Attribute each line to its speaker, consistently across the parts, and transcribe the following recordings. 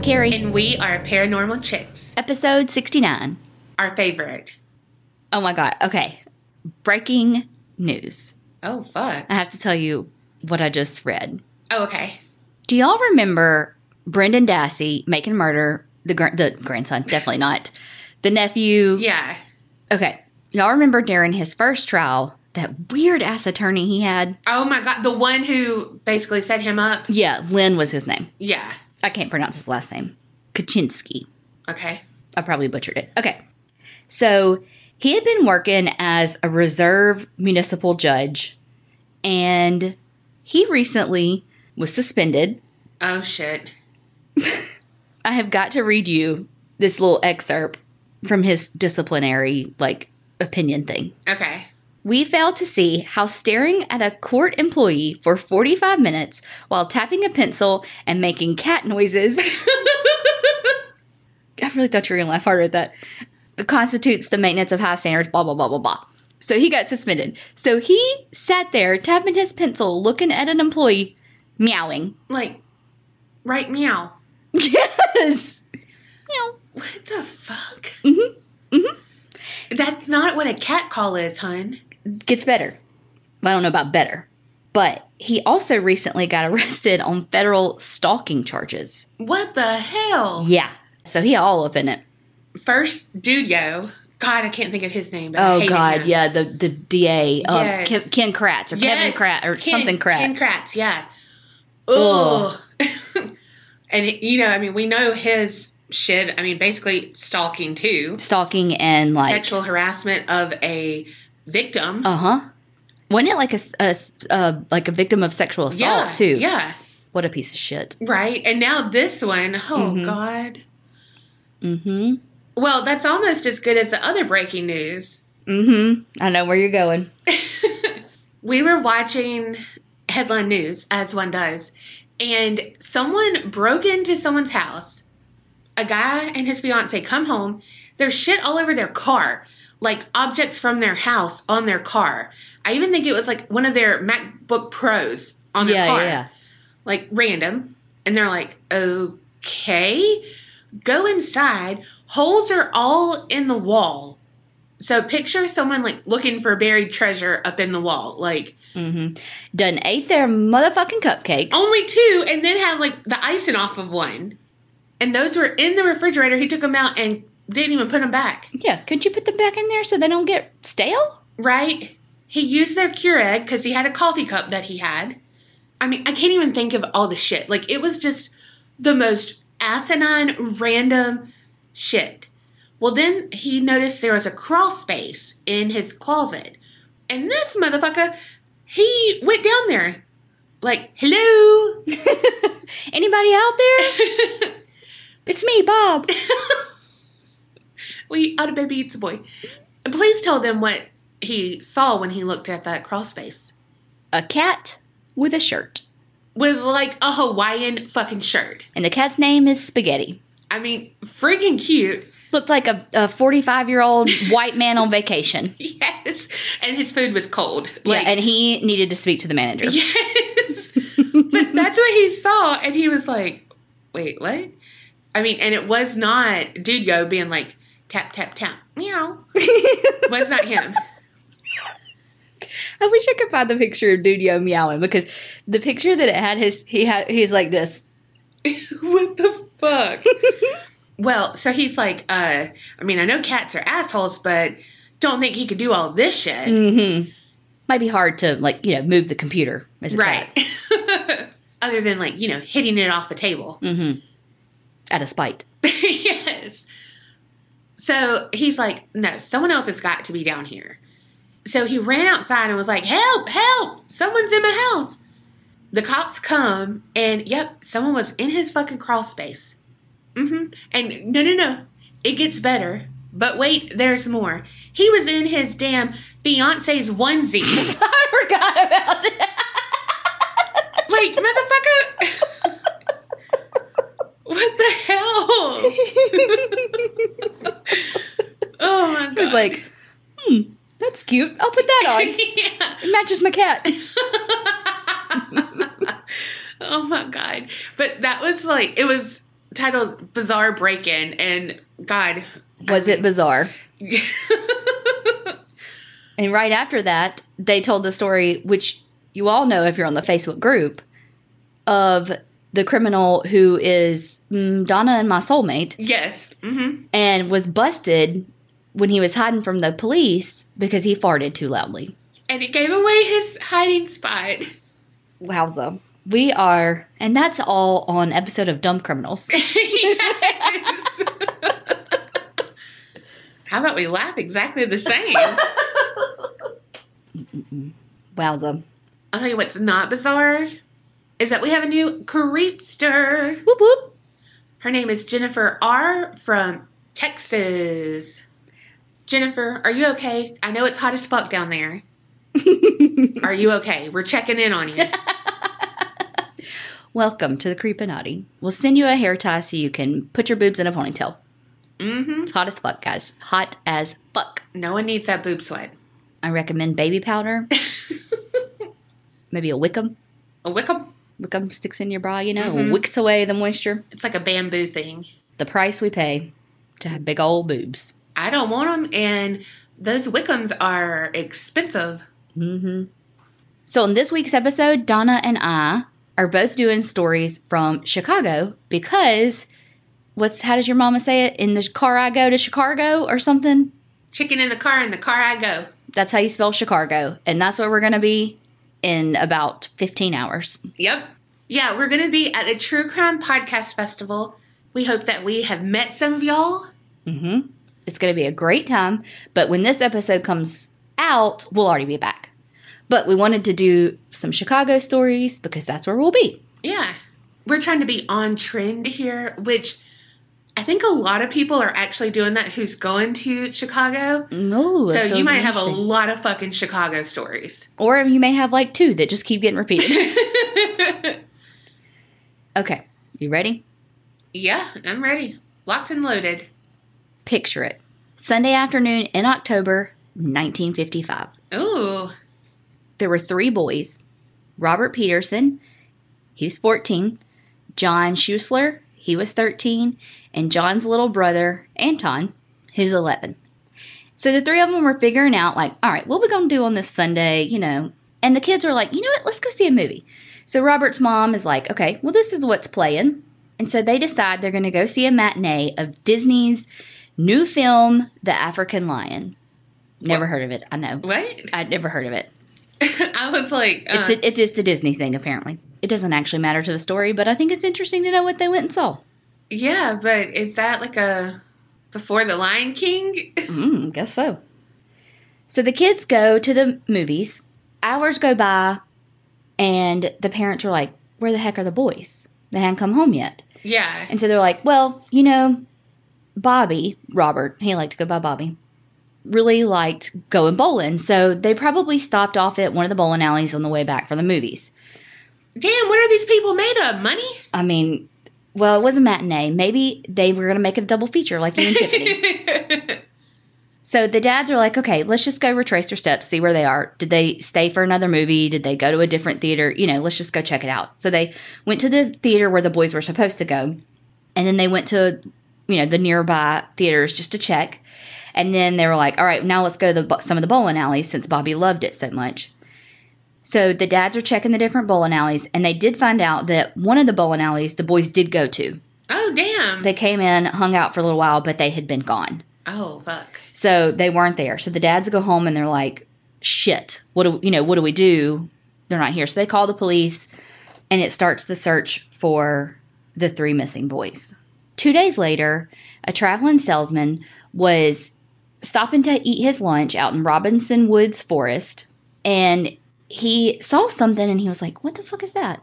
Speaker 1: I'm Kerri.
Speaker 2: And we are Paranormal Chicks.
Speaker 1: Episode 69.
Speaker 2: Our favorite.
Speaker 1: Oh my God. Okay. Breaking news.
Speaker 2: Oh, fuck.
Speaker 1: I have to tell you what I just read.
Speaker 2: Oh, okay.
Speaker 1: Do y'all remember Brendan Dassey making murder? The grandson, definitely not. The nephew.
Speaker 2: Yeah.
Speaker 1: Okay. Y'all remember during his first trial, that weird ass attorney he had?
Speaker 2: Oh my God. The one who basically set him up?
Speaker 1: Yeah. Lynn was his name.
Speaker 2: Yeah.
Speaker 1: I can't pronounce his last name. Kaczynski.
Speaker 2: Okay.
Speaker 1: I probably butchered it. Okay. So he had been working as a reserve municipal judge, and he recently was suspended.
Speaker 2: Oh, shit.
Speaker 1: I have got to read you this little excerpt from his disciplinary, opinion thing.
Speaker 2: Okay.
Speaker 1: We failed to see how staring at a court employee for 45 minutes while tapping a pencil and making cat noises. I really thought you were going to laugh harder at that. Constitutes the maintenance of high standards, blah, blah, blah, blah, blah. So he got suspended. So he sat there tapping his pencil, looking at an employee, meowing.
Speaker 2: Right meow.
Speaker 1: Yes. Meow.
Speaker 2: What the fuck?
Speaker 1: Mm-hmm. Mm-hmm.
Speaker 2: That's not what a cat call is, hun.
Speaker 1: Gets better. I don't know about better. But he also recently got arrested on federal stalking charges.
Speaker 2: What the hell?
Speaker 1: Yeah. So he all up in it.
Speaker 2: First, Dude Yo. God, I can't think of his name. But
Speaker 1: Oh, God, him. Yeah. The DA.
Speaker 2: Yes.
Speaker 1: Ken Kratz or Kevin Kratz or something Kratz.
Speaker 2: Ken Kratz, yeah. Ugh. And, we know his shit. Basically stalking, too.
Speaker 1: Stalking and,
Speaker 2: sexual harassment of a victim.
Speaker 1: Uh-huh. Wasn't it like a victim of sexual assault, too?
Speaker 2: Yeah.
Speaker 1: What a piece of shit.
Speaker 2: Right. And now this one, God.
Speaker 1: Mm-hmm.
Speaker 2: Well, that's almost as good as the other breaking news.
Speaker 1: Mm-hmm. I know where you're going.
Speaker 2: We were watching headline news, as one does, and someone broke into someone's house. A guy and his fiance come home. There's shit all over their car, like objects from their house on their car. I even think it was one of their MacBook Pros on their car. Yeah. Random. And they're like, okay. Go inside. Holes are all in the wall. So picture someone looking for buried treasure up in the wall.
Speaker 1: Mm-hmm. Done ate their motherfucking cupcakes.
Speaker 2: Only 2, and then had the icing off of one. And those were in the refrigerator. He took them out and didn't even put them back.
Speaker 1: Yeah, couldn't you put them back in there so they don't get stale?
Speaker 2: Right. He used their Keurig because he had a coffee cup that he had. I can't even think of all the shit. It was just the most asinine, random shit. Well, then he noticed there was a crawl space in his closet. And this motherfucker, he went down there. Hello?
Speaker 1: Anybody out there? It's me, Bob.
Speaker 2: We ought to baby eats a boy. Please tell them what he saw when he looked at that crawl space.
Speaker 1: A cat with a shirt.
Speaker 2: With a Hawaiian fucking shirt.
Speaker 1: And the cat's name is Spaghetti.
Speaker 2: Freaking cute.
Speaker 1: Looked like a 45-year-old white man on vacation.
Speaker 2: Yes. And his food was cold.
Speaker 1: Yeah, and he needed to speak to the manager.
Speaker 2: Yes. But that's what he saw. And he was like, wait, what? And it was not Dude Yo being tap, tap, tap, meow. Was not him.
Speaker 1: I wish I could find the picture of Dude Yo meowing, because the picture that it had, he's like this.
Speaker 2: What the fuck? Well, so he's I know cats are assholes, but don't think he could do all this shit.
Speaker 1: Mm-hmm. Might be hard to, move the computer as a cat.
Speaker 2: Other than, hitting it off a table.
Speaker 1: Mm-hmm. Out of spite.
Speaker 2: Yes. So he's no, someone else has got to be down here. So he ran outside and was like, help, help, someone's in my house. The cops come and, yep, someone was in his fucking crawl space. Mm-hmm. And no, it gets better. But wait, there's more. He was in his damn fiance's onesie.
Speaker 1: I forgot about that.
Speaker 2: Motherfucker. What the hell? Oh my God.
Speaker 1: He was that's cute. I'll put that on.
Speaker 2: Yeah.
Speaker 1: It matches my cat.
Speaker 2: Oh my God. But that was it was titled Bizarre Break-In, and God.
Speaker 1: Was it bizarre? And right after that, they told the story, which you all know if you're on the Facebook group, of the criminal who is Donna and my soulmate.
Speaker 2: Yes. Mm-hmm.
Speaker 1: And was busted when he was hiding from the police because he farted too loudly.
Speaker 2: And he gave away his hiding spot.
Speaker 1: Wowza. We are, and that's all on episode of Dumb Criminals.
Speaker 2: Yes. How about we laugh exactly the same?
Speaker 1: Wowza.
Speaker 2: I'll tell you what's not bizarre is that we have a new creepster.
Speaker 1: Whoop whoop.
Speaker 2: Her name is Jennifer R. from Texas. Jennifer, are you okay? I know it's hot as fuck down there. Are you okay? We're checking in on you.
Speaker 1: Welcome to the Creepinati. We'll send you a hair tie so you can put your boobs in a ponytail.
Speaker 2: Mm-hmm.
Speaker 1: It's hot as fuck, guys. Hot as fuck.
Speaker 2: No one needs that boob sweat.
Speaker 1: I recommend baby powder. Maybe a Wickham.
Speaker 2: A Wickham?
Speaker 1: Wickham sticks in your bra, you know, wicks away the moisture.
Speaker 2: It's like a bamboo thing.
Speaker 1: The price we pay to have big old boobs.
Speaker 2: I don't want them, and those Wickhams are expensive.
Speaker 1: Mm-hmm. So in this week's episode, Donna and I are both doing stories from Chicago because, how does your mama say it? In the car I go to Chicago or something?
Speaker 2: Chicken in the car I go.
Speaker 1: That's how you spell Chicago. And that's where we're going to be in about 15 hours.
Speaker 2: Yep. Yeah, we're going to be at the True Crime Podcast Festival. We hope that we have met some of y'all.
Speaker 1: Mm-hmm. It's going to be a great time. But when this episode comes out, we'll already be back. But we wanted to do some Chicago stories because that's where we'll be.
Speaker 2: Yeah. We're trying to be on trend here, which I think a lot of people are actually doing that who's going to Chicago.
Speaker 1: No,
Speaker 2: so you might have a lot of fucking Chicago stories.
Speaker 1: Or you may have like 2 that just keep getting repeated. Okay. You ready?
Speaker 2: Yeah, I'm ready. Locked and loaded.
Speaker 1: Picture it. Sunday afternoon in October, 1955.
Speaker 2: Ooh.
Speaker 1: There were 3 boys. Robert Peterson, he was 14. John Schuessler, he was 13. And John's little brother, Anton, who's 11. So the 3 of them were figuring out, like, all right, what are we going to do on this Sunday, you know? And the kids were like, you know what, let's go see a movie. So Robert's mom is like, okay, well, this is what's playing. And so they decide they're going to go see a matinee of Disney's new film, The African Lion. Never heard of it, I know.
Speaker 2: What?
Speaker 1: I'd never heard of it.
Speaker 2: I was like...
Speaker 1: It is the Disney thing, apparently. It doesn't actually matter to the story, but I think it's interesting to know what they went and saw.
Speaker 2: Yeah, but is that like a Before the Lion King?
Speaker 1: Guess so. So the kids go to the movies. Hours go by, and the parents are like, where the heck are the boys? They hadn't come home yet.
Speaker 2: Yeah.
Speaker 1: And so they're like, well, you know, Bobby, Robert, he liked to go by Bobby, really liked going bowling. So they probably stopped off at one of the bowling alleys on the way back from the movies.
Speaker 2: Damn, what are these people made of? Money?
Speaker 1: I mean, well, it was a matinee. Maybe they were going to make a double feature like you and Tiffany. So the dads are like, okay, let's just go retrace their steps, see where they are. Did they stay for another movie? Did they go to a different theater? You know, let's just go check it out. So they went to the theater where the boys were supposed to go. And then they went to, you know, the nearby theaters just to check. And then they were like, all right, now let's go to some of the bowling alleys since Bobby loved it so much. So the dads are checking the different bowling alleys. And they did find out that one of the bowling alleys the boys did go to.
Speaker 2: Oh, damn.
Speaker 1: They came in, hung out for a little while, but they had been gone.
Speaker 2: Oh, fuck.
Speaker 1: So they weren't there. So the dads go home and they're like, shit, what do we do? They're not here. So they call the police and it starts the search for the 3 missing boys. 2 days later, a traveling salesman was stopping to eat his lunch out in Robinson Woods Forest, and he saw something and he was like, what the fuck is that?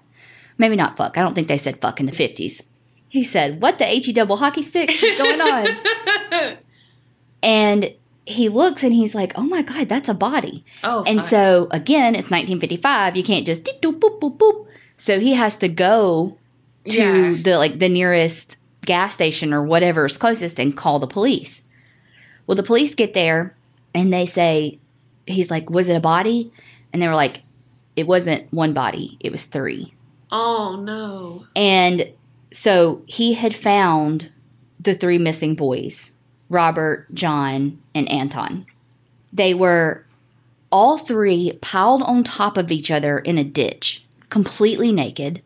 Speaker 1: Maybe not fuck. I don't think they said fuck in the 50s. He said, what the HE double hockey stick is going on? And he looks and he's like, oh my God, that's a body.
Speaker 2: Oh,
Speaker 1: and
Speaker 2: fuck.
Speaker 1: So again, it's 1955. You can't just doop, boop, boop, boop. So he has to go to the nearest gas station or whatever is closest and call the police. Well, the police get there and they say, he's like, was it a body? And they were like, it wasn't one body. It was 3.
Speaker 2: Oh, no.
Speaker 1: And So he had found the 3 missing boys, Robert, John, and Anton. They were all 3 piled on top of each other in a ditch, completely naked.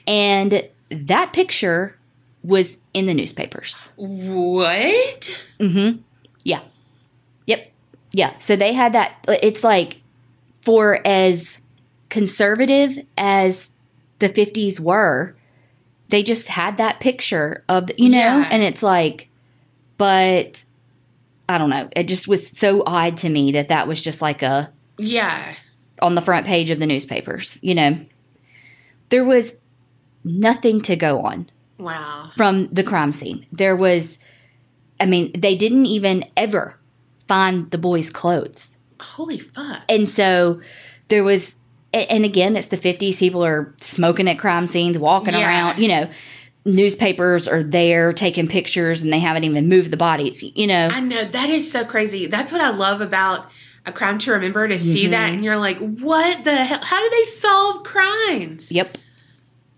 Speaker 1: And that picture was in the newspapers.
Speaker 2: What?
Speaker 1: Mm-hmm. Yeah. Yep. Yeah. So they had that. It's like, for as conservative as the 50s were, they just had that picture of, and it's like, but I don't know. It just was so odd to me that was just like on the front page of the newspapers, There was nothing to go on.
Speaker 2: Wow. From
Speaker 1: the crime scene. There was, they didn't even ever find the boys' clothes.
Speaker 2: Holy fuck.
Speaker 1: And so there was, and again, it's the 50s. People are smoking at crime scenes, walking around, newspapers are there taking pictures and they haven't even moved the bodies,
Speaker 2: I know. That is so crazy. That's what I love about A Crime to Remember, to see that and you're like, what the hell? How do they solve crimes?
Speaker 1: Yep.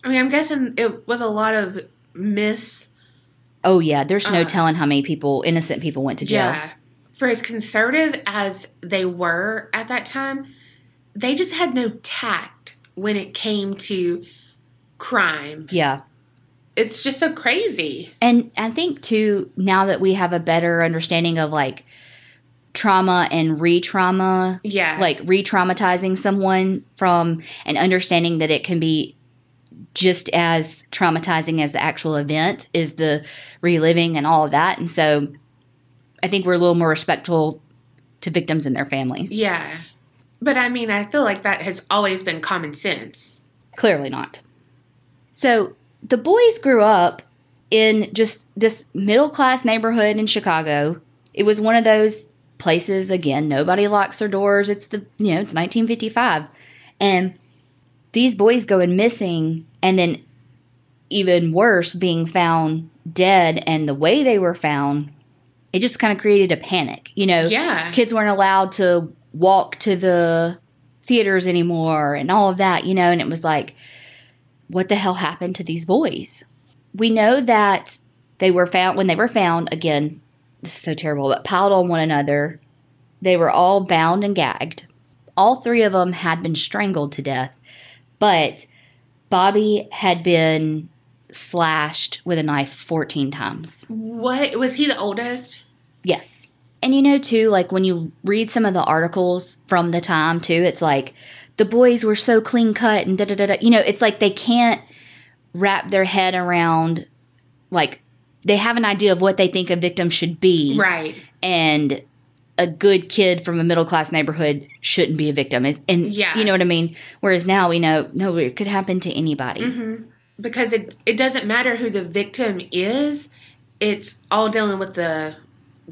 Speaker 2: I'm guessing it was a lot of
Speaker 1: Oh, yeah. There's no telling how many innocent people went to jail. Yeah.
Speaker 2: For as conservative as they were at that time, they just had no tact when it came to crime.
Speaker 1: Yeah.
Speaker 2: It's just so crazy.
Speaker 1: And I think, too, now that we have a better understanding of, trauma and re-trauma.
Speaker 2: Yeah.
Speaker 1: Re-traumatizing someone and understanding that it can be just as traumatizing as the actual event is the reliving and all of that. And so I think we're a little more respectful to victims and their families.
Speaker 2: Yeah. But I feel like that has always been common sense.
Speaker 1: Clearly not. So the boys grew up in just this middle-class neighborhood in Chicago. It was one of those places, again, nobody locks their doors. It's it's 1955. And these boys going missing, and then even worse, being found dead, and the way they were found, it just kind of created a panic.
Speaker 2: Yeah.
Speaker 1: Kids weren't allowed to walk to the theaters anymore and all of that, and it was like, what the hell happened to these boys? We know that when they were found, again, this is so terrible, but piled on one another. They were all bound and gagged. All 3 of them had been strangled to death, but Bobby had been slashed with a knife 14 times.
Speaker 2: What? Was he the oldest?
Speaker 1: Yes. And too, when you read some of the articles from the time, too, it's like, the boys were so clean cut and da-da-da-da. It's like they can't wrap their head around, they have an idea of what they think a victim should be.
Speaker 2: Right.
Speaker 1: And a good kid from a middle-class neighborhood shouldn't be a victim. And you know what I mean? Whereas now we know, no, it could happen to anybody.
Speaker 2: Mm-hmm. Because it doesn't matter who the victim is. It's all dealing with the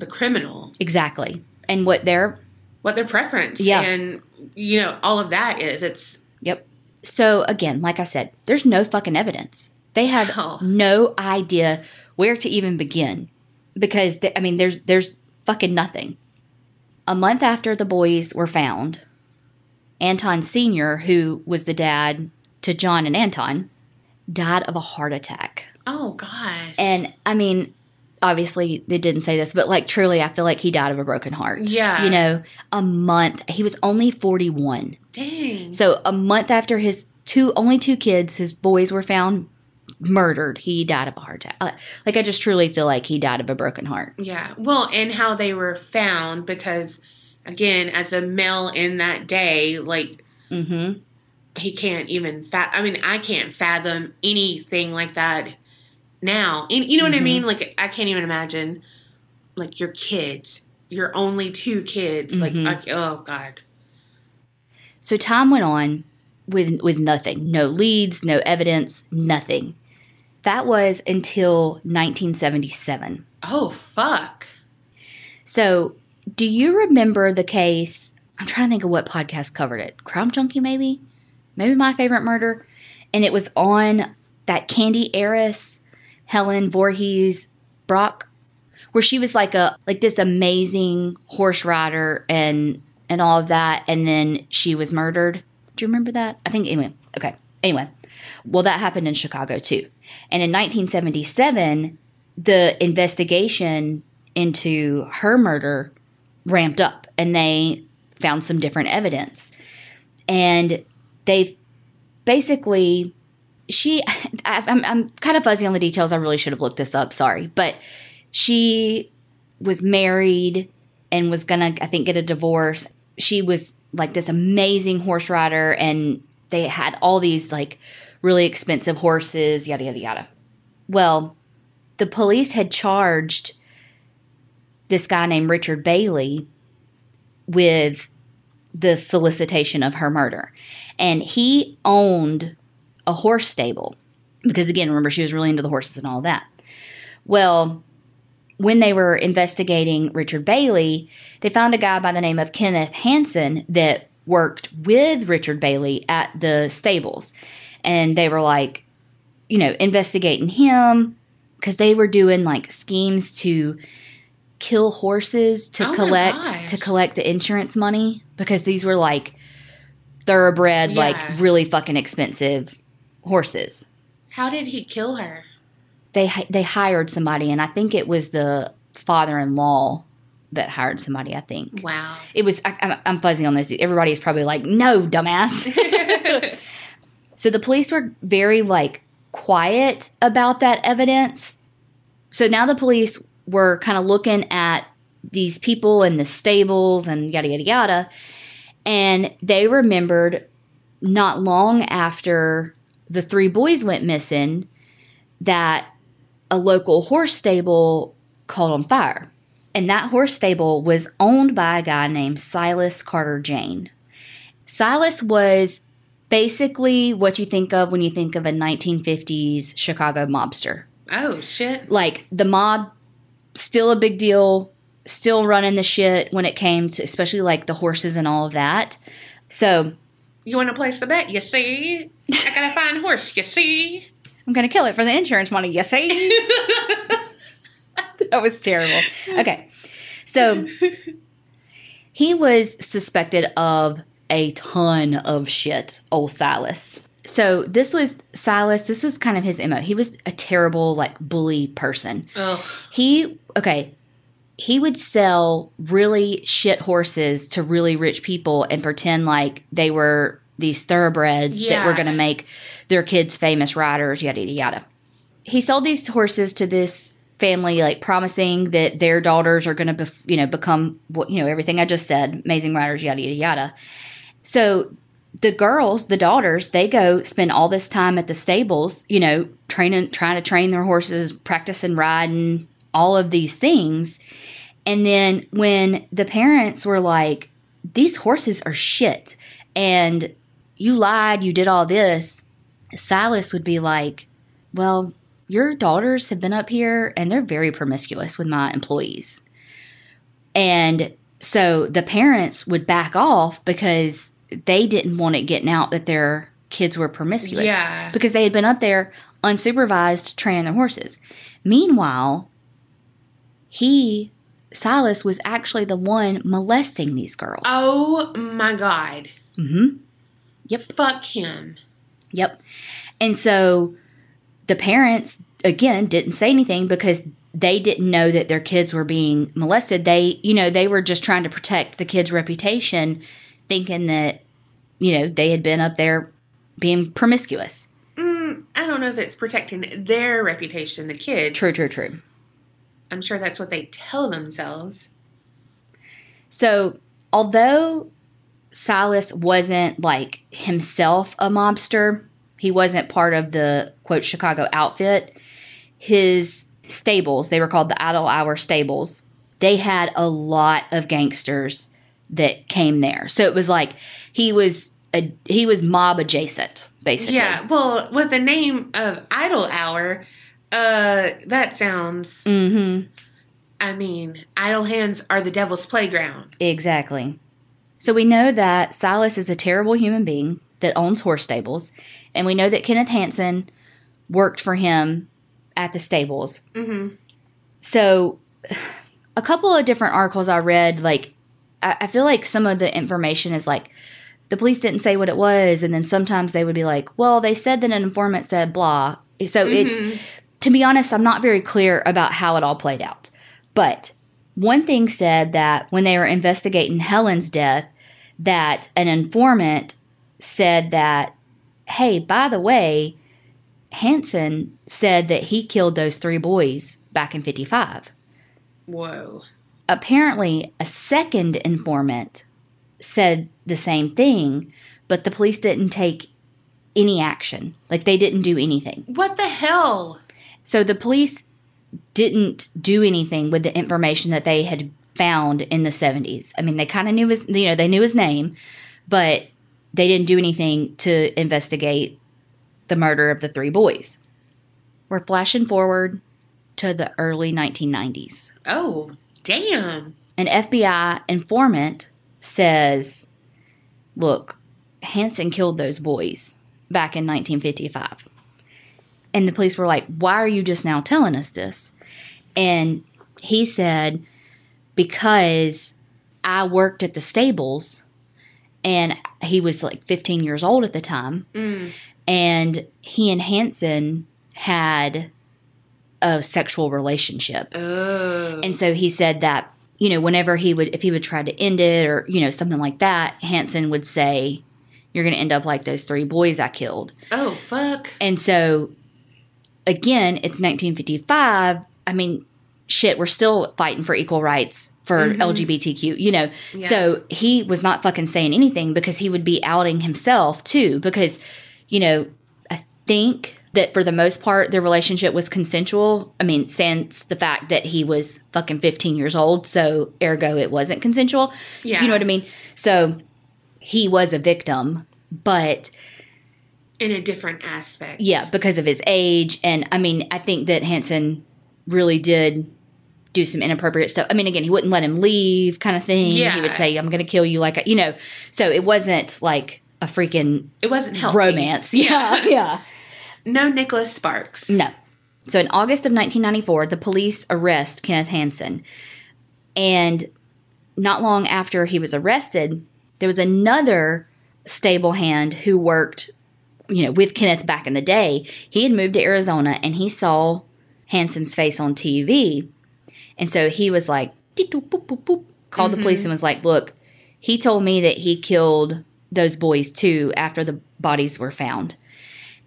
Speaker 2: criminal.
Speaker 1: Exactly. And what their
Speaker 2: preference.
Speaker 1: Yeah.
Speaker 2: And, all of that is.
Speaker 1: Yep. So, again, like I said, there's no fucking evidence. They had no idea where to even begin. Because, there's fucking nothing. A month after the boys were found, Anton Sr., who was the dad to John and Anton, died of a heart attack.
Speaker 2: Oh, gosh.
Speaker 1: And, obviously, they didn't say this, but, truly, I feel like he died of a broken heart.
Speaker 2: Yeah.
Speaker 1: A month. He was only 41.
Speaker 2: Dang.
Speaker 1: So, a month after his only 2 kids, his boys were found murdered, he died of a heart attack. I just truly feel like he died of a broken heart.
Speaker 2: Yeah. Well, and how they were found, because, again, as a male in that day,
Speaker 1: Mm-hmm.
Speaker 2: he can't even I can't fathom anything like that now. You know what I mean? I can't even imagine, your kids, your only 2 kids.
Speaker 1: Mm-hmm.
Speaker 2: Oh, God.
Speaker 1: So time went on with nothing. No leads, no evidence, nothing. That was until 1977.
Speaker 2: Oh, fuck.
Speaker 1: So, do you remember the case? I'm trying to think of what podcast covered it. Crime Junkie, maybe? Maybe My Favorite Murder? And it was on that candy heiress, Helen Voorhees Brock, where she was this amazing horse rider and all of that, and then she was murdered. Do you remember that? I think, anyway, okay. Anyway, well, that happened in Chicago too. And in 1977, the investigation into her murder ramped up, and they found some different evidence. And they basically, I'm kind of fuzzy on the details. I really should have looked this up. Sorry. But she was married and was going to, I think, get a divorce. She was like this amazing horse rider, and they had all these like really expensive horses, yada, yada, yada. Well, the police had charged this guy named Richard Bailey with the solicitation of her murder. And he owned a horse stable because, again, remember, she was really into the horses and all that. Well, when they were investigating Richard Bailey, they found a guy by the name of Kenneth Hansen that worked with Richard Bailey at the stables. And they were like, investigating him because they were doing like schemes to kill horses to collect the insurance money, because these were like thoroughbred, like really fucking expensive horses.
Speaker 2: How did he kill her?
Speaker 1: They hired somebody, and I think it was the father-in-law that hired somebody, I think.
Speaker 2: Wow.
Speaker 1: It was, I'm fuzzy on this. Everybody is probably like, no, dumbass. So the police were very like quiet about that evidence. So now the police were kind of looking at these people in the stables and yada, yada, yada. And they remembered not long after the three boys went missing that a local horse stable caught on fire. And that horse stable was owned by a guy named Silas Carter Jane. Silas was basically what you think of when you think of a 1950s Chicago mobster.
Speaker 2: Oh, shit.
Speaker 1: Like, the mob, still a big deal, still running the shit when it came to, especially, like, the horses and all of that. So.
Speaker 2: You want to place the bet? You see? I got a fine horse, you see?
Speaker 1: I'm going to kill it for the insurance money, you see? That was terrible. Okay. So, he was suspected of a ton of shit, old Silas. So this was kind of his MO. He was a terrible, like, bully person.
Speaker 2: Ugh.
Speaker 1: He would sell really shit horses to really rich people and pretend like they were these thoroughbreds that were going to make their kids famous riders, yada, yada, yada. He sold these horses to this family, like, promising that their daughters are going to become, everything I just said, amazing riders, yada, yada, yada. So the girls, the daughters, they go spend all this time at the stables, trying to train their horses, practicing riding, all of these things. And then when the parents were like, these horses are shit, and you lied, you did all this, Silas would be like, well, your daughters have been up here and they're very promiscuous with my employees. And so the parents would back off because they didn't want it getting out that their kids were promiscuous.
Speaker 2: Yeah.
Speaker 1: Because they had been up there unsupervised training their horses. Meanwhile, Silas was actually the one molesting these girls.
Speaker 2: Oh my God.
Speaker 1: Mm-hmm. Yep.
Speaker 2: Fuck him.
Speaker 1: Yep. And so the parents, again, didn't say anything because they didn't know that their kids were being molested. They were just trying to protect the kids' reputation, thinking that, they had been up there being promiscuous.
Speaker 2: I don't know if it's protecting their reputation, the kids.
Speaker 1: True.
Speaker 2: I'm sure that's what they tell themselves.
Speaker 1: So, although Silas wasn't, like, himself a mobster, he wasn't part of the, quote, Chicago outfit, his stables, they were called the Idle Hour Stables, they had a lot of gangsters that came there. So it was like he was mob adjacent, basically.
Speaker 2: Yeah, well, with the name of Idle Hour, that sounds...
Speaker 1: Mm-hmm.
Speaker 2: I mean, idle hands are the devil's playground.
Speaker 1: Exactly. So we know that Silas is a terrible human being that owns horse stables, and we know that Kenneth Hansen worked for him at the stables.
Speaker 2: Mm-hmm.
Speaker 1: So a couple of different articles I read, like, I feel like some of the information is, like, the police didn't say what it was. And then sometimes they would be like, well, they said that an informant said blah. So it's, to be honest, I'm not very clear about how it all played out. But one thing said that when they were investigating Helen's death, that an informant said that, hey, by the way, Hansen said that he killed those 3 boys back in 55.
Speaker 2: Whoa.
Speaker 1: Apparently, a second informant said the same thing, but the police didn't take any action. Like, they didn't do anything.
Speaker 2: What the hell?
Speaker 1: So the police didn't do anything with the information that they had found in the 70s. I mean, they kind of knew his, they knew his name, but they didn't do anything to investigate the murder of the 3 boys. We're flashing forward to the early 1990s.
Speaker 2: Oh, damn.
Speaker 1: An FBI informant says, look, Hansen killed those boys back in 1955. And the police were like, why are you just now telling us this? And he said, because I worked at the stables, and he was like 15 years old at the time. And he and Hansen had a sexual relationship.
Speaker 2: Oh.
Speaker 1: And so he said that, whenever if he would try to end it or, something like that, Hansen would say, you're going to end up like those 3 boys I killed.
Speaker 2: Oh, fuck.
Speaker 1: And so, again, it's 1955. I mean, shit, we're still fighting for equal rights for LGBTQ, Yeah. So he was not fucking saying anything because he would be outing himself, too. Because, I think that for the most part, their relationship was consensual. I mean, since the fact that he was fucking 15 years old, so ergo it wasn't consensual.
Speaker 2: Yeah.
Speaker 1: You know what I mean? So he was a victim, but
Speaker 2: in a different aspect.
Speaker 1: Yeah, because of his age. And I mean, I think that Hansen really did do some inappropriate stuff. I mean, again, he wouldn't let him leave kind of thing.
Speaker 2: Yeah.
Speaker 1: He would say, I'm going to kill you like, so it wasn't like a freaking
Speaker 2: It wasn't healthy.
Speaker 1: romance. Yeah. Yeah.
Speaker 2: No Nicholas Sparks.
Speaker 1: No. So in August of 1994, the police arrest Kenneth Hansen. And not long after he was arrested, there was another stable hand who worked, with Kenneth back in the day. He had moved to Arizona and he saw Hansen's face on TV. And so he was like, boop, boop, boop, called the police and was like, look, he told me that he killed those boys too after the bodies were found.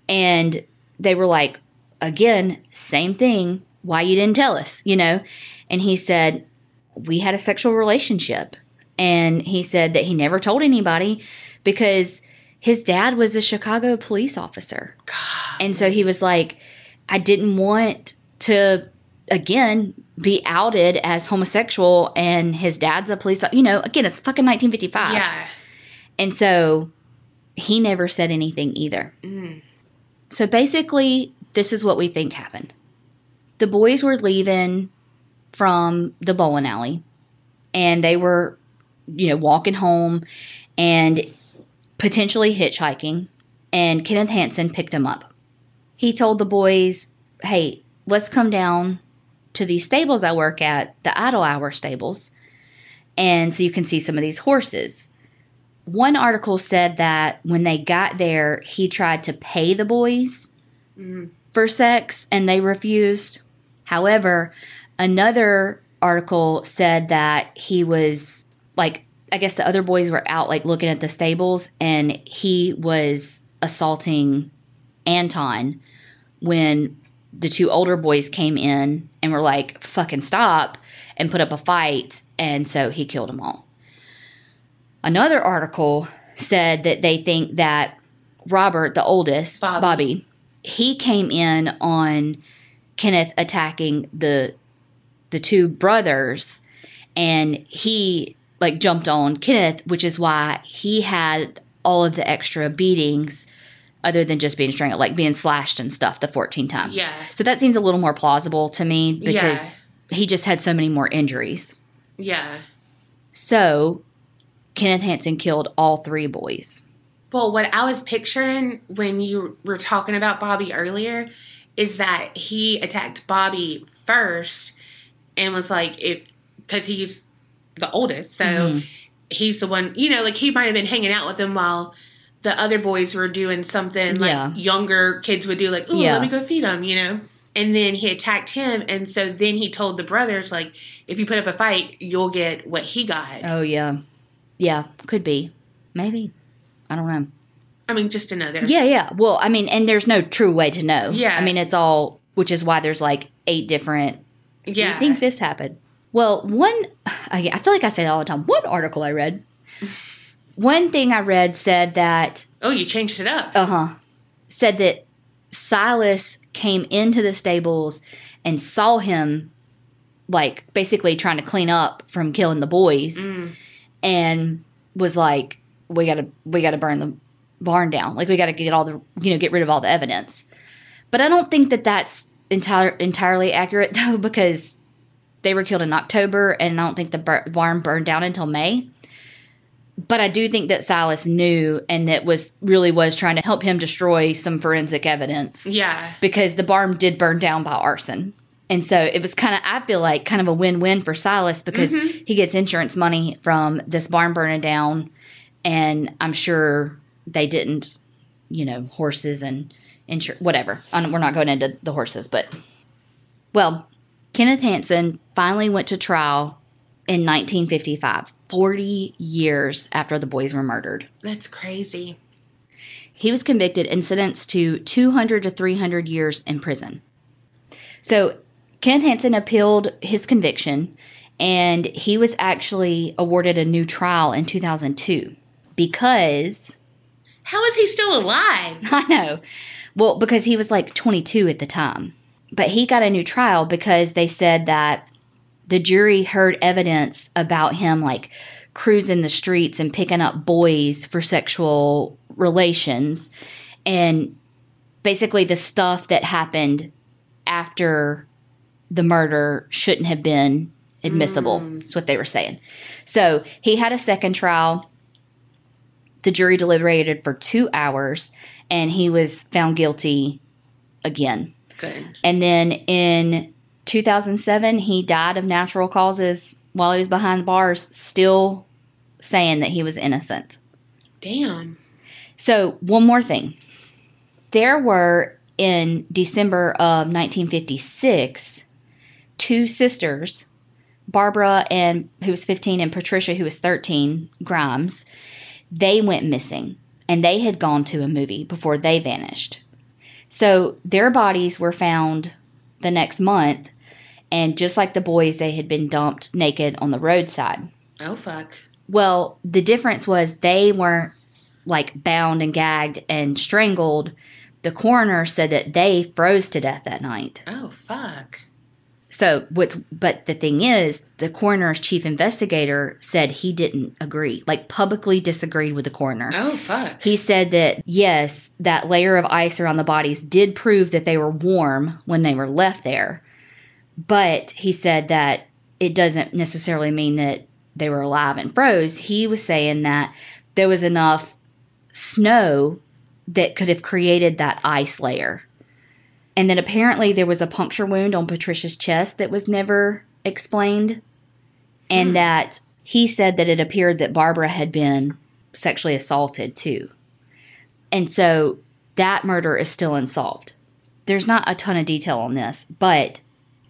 Speaker 1: And they were like, again, same thing. Why you didn't tell us, And he said, we had a sexual relationship. And he said that he never told anybody because his dad was a Chicago police officer.
Speaker 2: God.
Speaker 1: And so he was like, I didn't want to, again, be outed as homosexual, and his dad's a police, again, it's fucking 1955.
Speaker 2: Yeah.
Speaker 1: And so he never said anything either. So basically, this is what we think happened. The boys were leaving from the bowling alley, and they were, walking home and potentially hitchhiking, and Kenneth Hansen picked them up. He told the boys, hey, let's come down to these stables I work at, the Idle Hour stables, and so you can see some of these horses. One article said that when they got there, he tried to pay the boys for sex, and they refused. However, another article said that he was, like, I guess the other boys were out, like, looking at the stables, and he was assaulting Anton when the 2 older boys came in and were like, fucking stop, and put up a fight, and so he killed them all. Another article said that they think that Robert, the oldest, Bobby, he came in on Kenneth attacking the 2 brothers, and he, like, jumped on Kenneth, which is why he had all of the extra beatings other than just being strangled, like being slashed and stuff the 14 times.
Speaker 2: Yeah.
Speaker 1: So that seems a little more plausible to me because he just had so many more injuries.
Speaker 2: Yeah.
Speaker 1: So Kenneth Hansen killed all 3 boys.
Speaker 2: Well, what I was picturing when you were talking about Bobby earlier is that he attacked Bobby first and was like, because he's the oldest, so he's the one, like he might have been hanging out with them while the other boys were doing something like younger kids would do, like, ooh, let me go feed them, And then he attacked him, and so then he told the brothers, like, if you put up a fight, you'll get what he got.
Speaker 1: Oh, yeah. Yeah, could be. Maybe. I don't know.
Speaker 2: I mean, just another.
Speaker 1: Yeah. Well, I mean, and there's no true way to know.
Speaker 2: Yeah.
Speaker 1: I mean, it's all, which is why there's like 8 different.
Speaker 2: Yeah.
Speaker 1: I think this happened. Well, I feel like I say that all the time. One article I read, one thing I read said that.
Speaker 2: Oh, you changed it up.
Speaker 1: Said that Silas came into the stables and saw him, like, basically trying to clean up from killing the boys, and was like, we gotta burn the barn down. Like, we gotta get all the, get rid of all the evidence. But I don't think that that's entirely accurate, though, because they were killed in October, and I don't think the barn burned down until May. But I do think that Silas knew, and that was trying to help him destroy some forensic evidence.
Speaker 2: Yeah. Because
Speaker 1: the barn did burn down by arson. And so it was I feel like kind of a win-win for Silas, because he gets insurance money from this barn burning down, and I'm sure they didn't, horses and whatever. We're not going into the horses, but, well, Kenneth Hansen finally went to trial in 1955, 40 years after the boys were murdered.
Speaker 2: That's crazy.
Speaker 1: He was convicted and sentenced to 200 to 300 years in prison. So Kenneth Hansen appealed his conviction, and he was actually awarded a new trial in 2002 because...
Speaker 2: How is he still alive?
Speaker 1: I know. Well, because he was like 22 at the time. But he got a new trial because they said that the jury heard evidence about him, like, cruising the streets and picking up boys for sexual relations. And basically the stuff that happened after the murder shouldn't have been admissible. That's what they were saying. So he had a second trial. The jury deliberated for 2 hours, and he was found guilty again.
Speaker 2: Good.
Speaker 1: And then in 2007, he died of natural causes while he was behind bars, still saying that he was innocent.
Speaker 2: Damn.
Speaker 1: So, one more thing. There were, in December of 1956, 2 sisters, Barbara, who was 15, and Patricia, who was 13, Grimes. They went missing, and they had gone to a movie before they vanished. So their bodies were found the next month, and just like the boys, they had been dumped naked on the roadside.
Speaker 2: Oh, fuck.
Speaker 1: Well, the difference was they weren't, like, bound and gagged and strangled. The coroner said that they froze to death that night.
Speaker 2: Oh, fuck.
Speaker 1: So, but the thing is, the coroner's chief investigator said he didn't agree, like publicly disagreed with the coroner.
Speaker 2: Oh, fuck.
Speaker 1: He said that, yes, that layer of ice around the bodies did prove that they were warm when they were left there. But he said that it doesn't necessarily mean that they were alive and froze. He was saying that there was enough snow that could have created that ice layer. And then apparently there was a puncture wound on Patricia's chest that was never explained. And that he said that it appeared that Barbara had been sexually assaulted too. And so that murder is still unsolved. There's not a ton of detail on this, but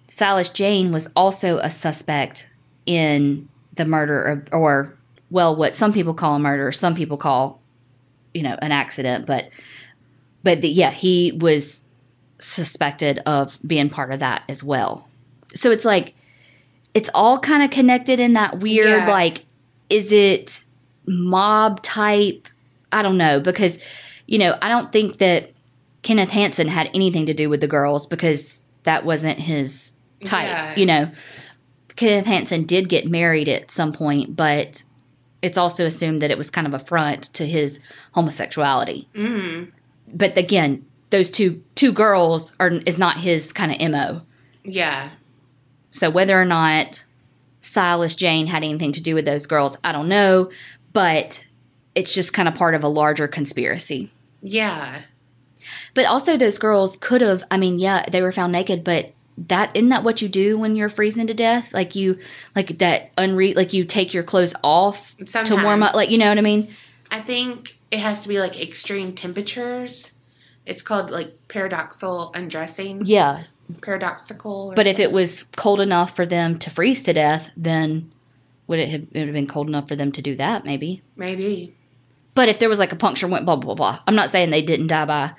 Speaker 1: Silas Jane was also a suspect in the murder or what some people call a murder, some people call, an accident. But he was suspected of being part of that as well. So it's like, it's all kind of connected in that weird, like, is it mob type? I don't know, because, I don't think that Kenneth Hansen had anything to do with the girls, because that wasn't his type, Kenneth Hansen did get married at some point, but it's also assumed that it was kind of a front to his homosexuality. But again, those two girls is not his kind of MO.
Speaker 2: Yeah.
Speaker 1: So whether or not Silas Jane had anything to do with those girls, I don't know. But it's just kind of part of a larger conspiracy.
Speaker 2: Yeah.
Speaker 1: But also those girls could have, they were found naked, but that isn't that what you do when you're freezing to death? Like you take your clothes off to warm up, like, you know what I mean?
Speaker 2: I think it has to be like extreme temperatures. It's called like paradoxical undressing.
Speaker 1: Yeah.
Speaker 2: Paradoxical.
Speaker 1: But if it was cold enough for them to freeze to death, then it would have been cold enough for them to do that, maybe.
Speaker 2: Maybe.
Speaker 1: But if there was like a puncture, went blah, blah, blah. I'm not saying they didn't die by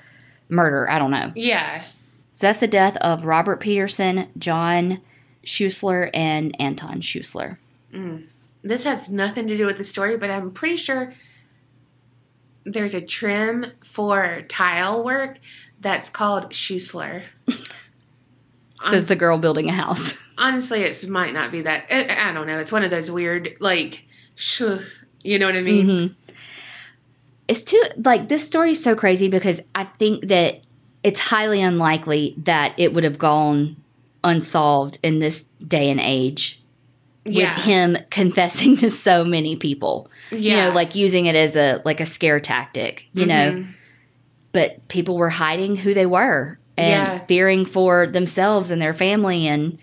Speaker 1: murder. I don't know.
Speaker 2: Yeah.
Speaker 1: So that's the death of Robert Peterson, John Schuessler, and Anton Schuessler.
Speaker 2: This has nothing to do with the story, but I'm pretty sure there's a trim for tile work that's called Schuessler.
Speaker 1: So it's the girl building a house.
Speaker 2: Honestly, it might not be that. I don't know. It's one of those weird, like, you know what I mean?
Speaker 1: Mm-hmm. It's too, like, this story is so crazy because I think that it's highly unlikely that it would have gone unsolved in this day and age with him confessing to so many people. Yeah. You know, like using it as a scare tactic, you know. But people were hiding who they were and fearing for themselves and their family, and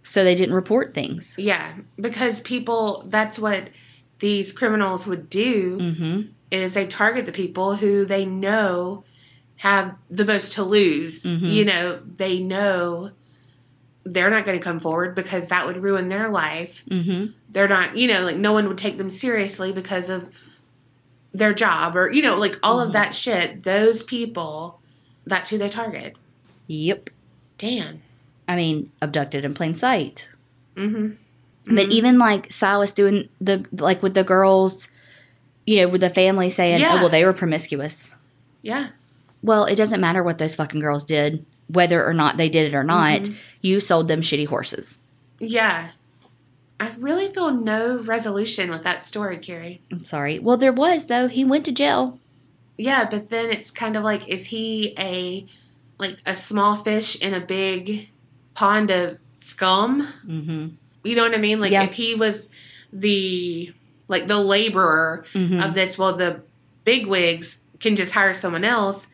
Speaker 1: so they didn't report things.
Speaker 2: Yeah, because that's what these criminals would do, is they target the people who they know have the most to lose. You know, they know they're not going to come forward because that would ruin their life. They're not, you know, like no one would take them seriously because of their job or, you know, like all of that shit. Those people, that's who they target.
Speaker 1: Yep.
Speaker 2: Damn.
Speaker 1: I mean, abducted in plain sight. But even like Silas doing with the girls, you know, with the family saying, oh, well, they were promiscuous.
Speaker 2: Yeah.
Speaker 1: Well, it doesn't matter what those fucking girls did, whether or not they did it or not. You sold them shitty horses. Yeah.
Speaker 2: I really feel no resolution with that story, Kerri.
Speaker 1: I'm sorry. Well, there was, though. He went to jail.
Speaker 2: Yeah, but then it's kind of like, is he a small fish in a big pond of scum? You know what I mean? Like, if he was the laborer of this, well, the bigwigs can just hire someone else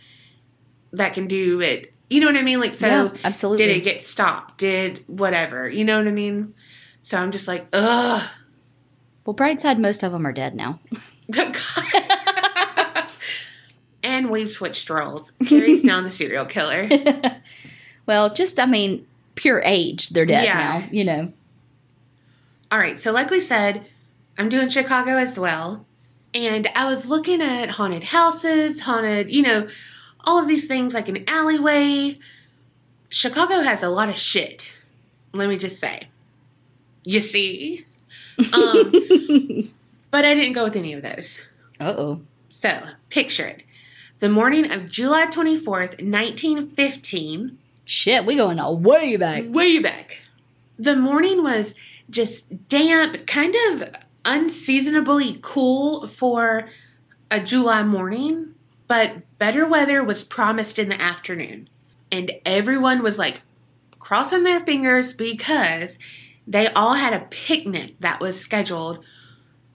Speaker 2: that can do it. You know what I mean? Like, so
Speaker 1: absolutely.
Speaker 2: Did it get stopped? Did whatever? You know what I mean? So I'm just like, ugh.
Speaker 1: Well, Brightside, most of them are dead now.
Speaker 2: And we've switched roles. Kerri's now the serial killer.
Speaker 1: Well, pure age. They're dead now, you know.
Speaker 2: All right. So like we said, I'm doing Chicago as well. And I was looking at haunted houses, you know, all of these things like an alleyway. Chicago has a lot of shit. Let me just say. You see? But I didn't go with any of those.
Speaker 1: Uh-oh.
Speaker 2: So, picture it. The morning of July 24th, 1915.
Speaker 1: Shit, we going way back.
Speaker 2: Way back. The morning was just damp, kind of unseasonably cool for a July morning, but better weather was promised in the afternoon. And everyone was like crossing their fingers because they all had a picnic that was scheduled.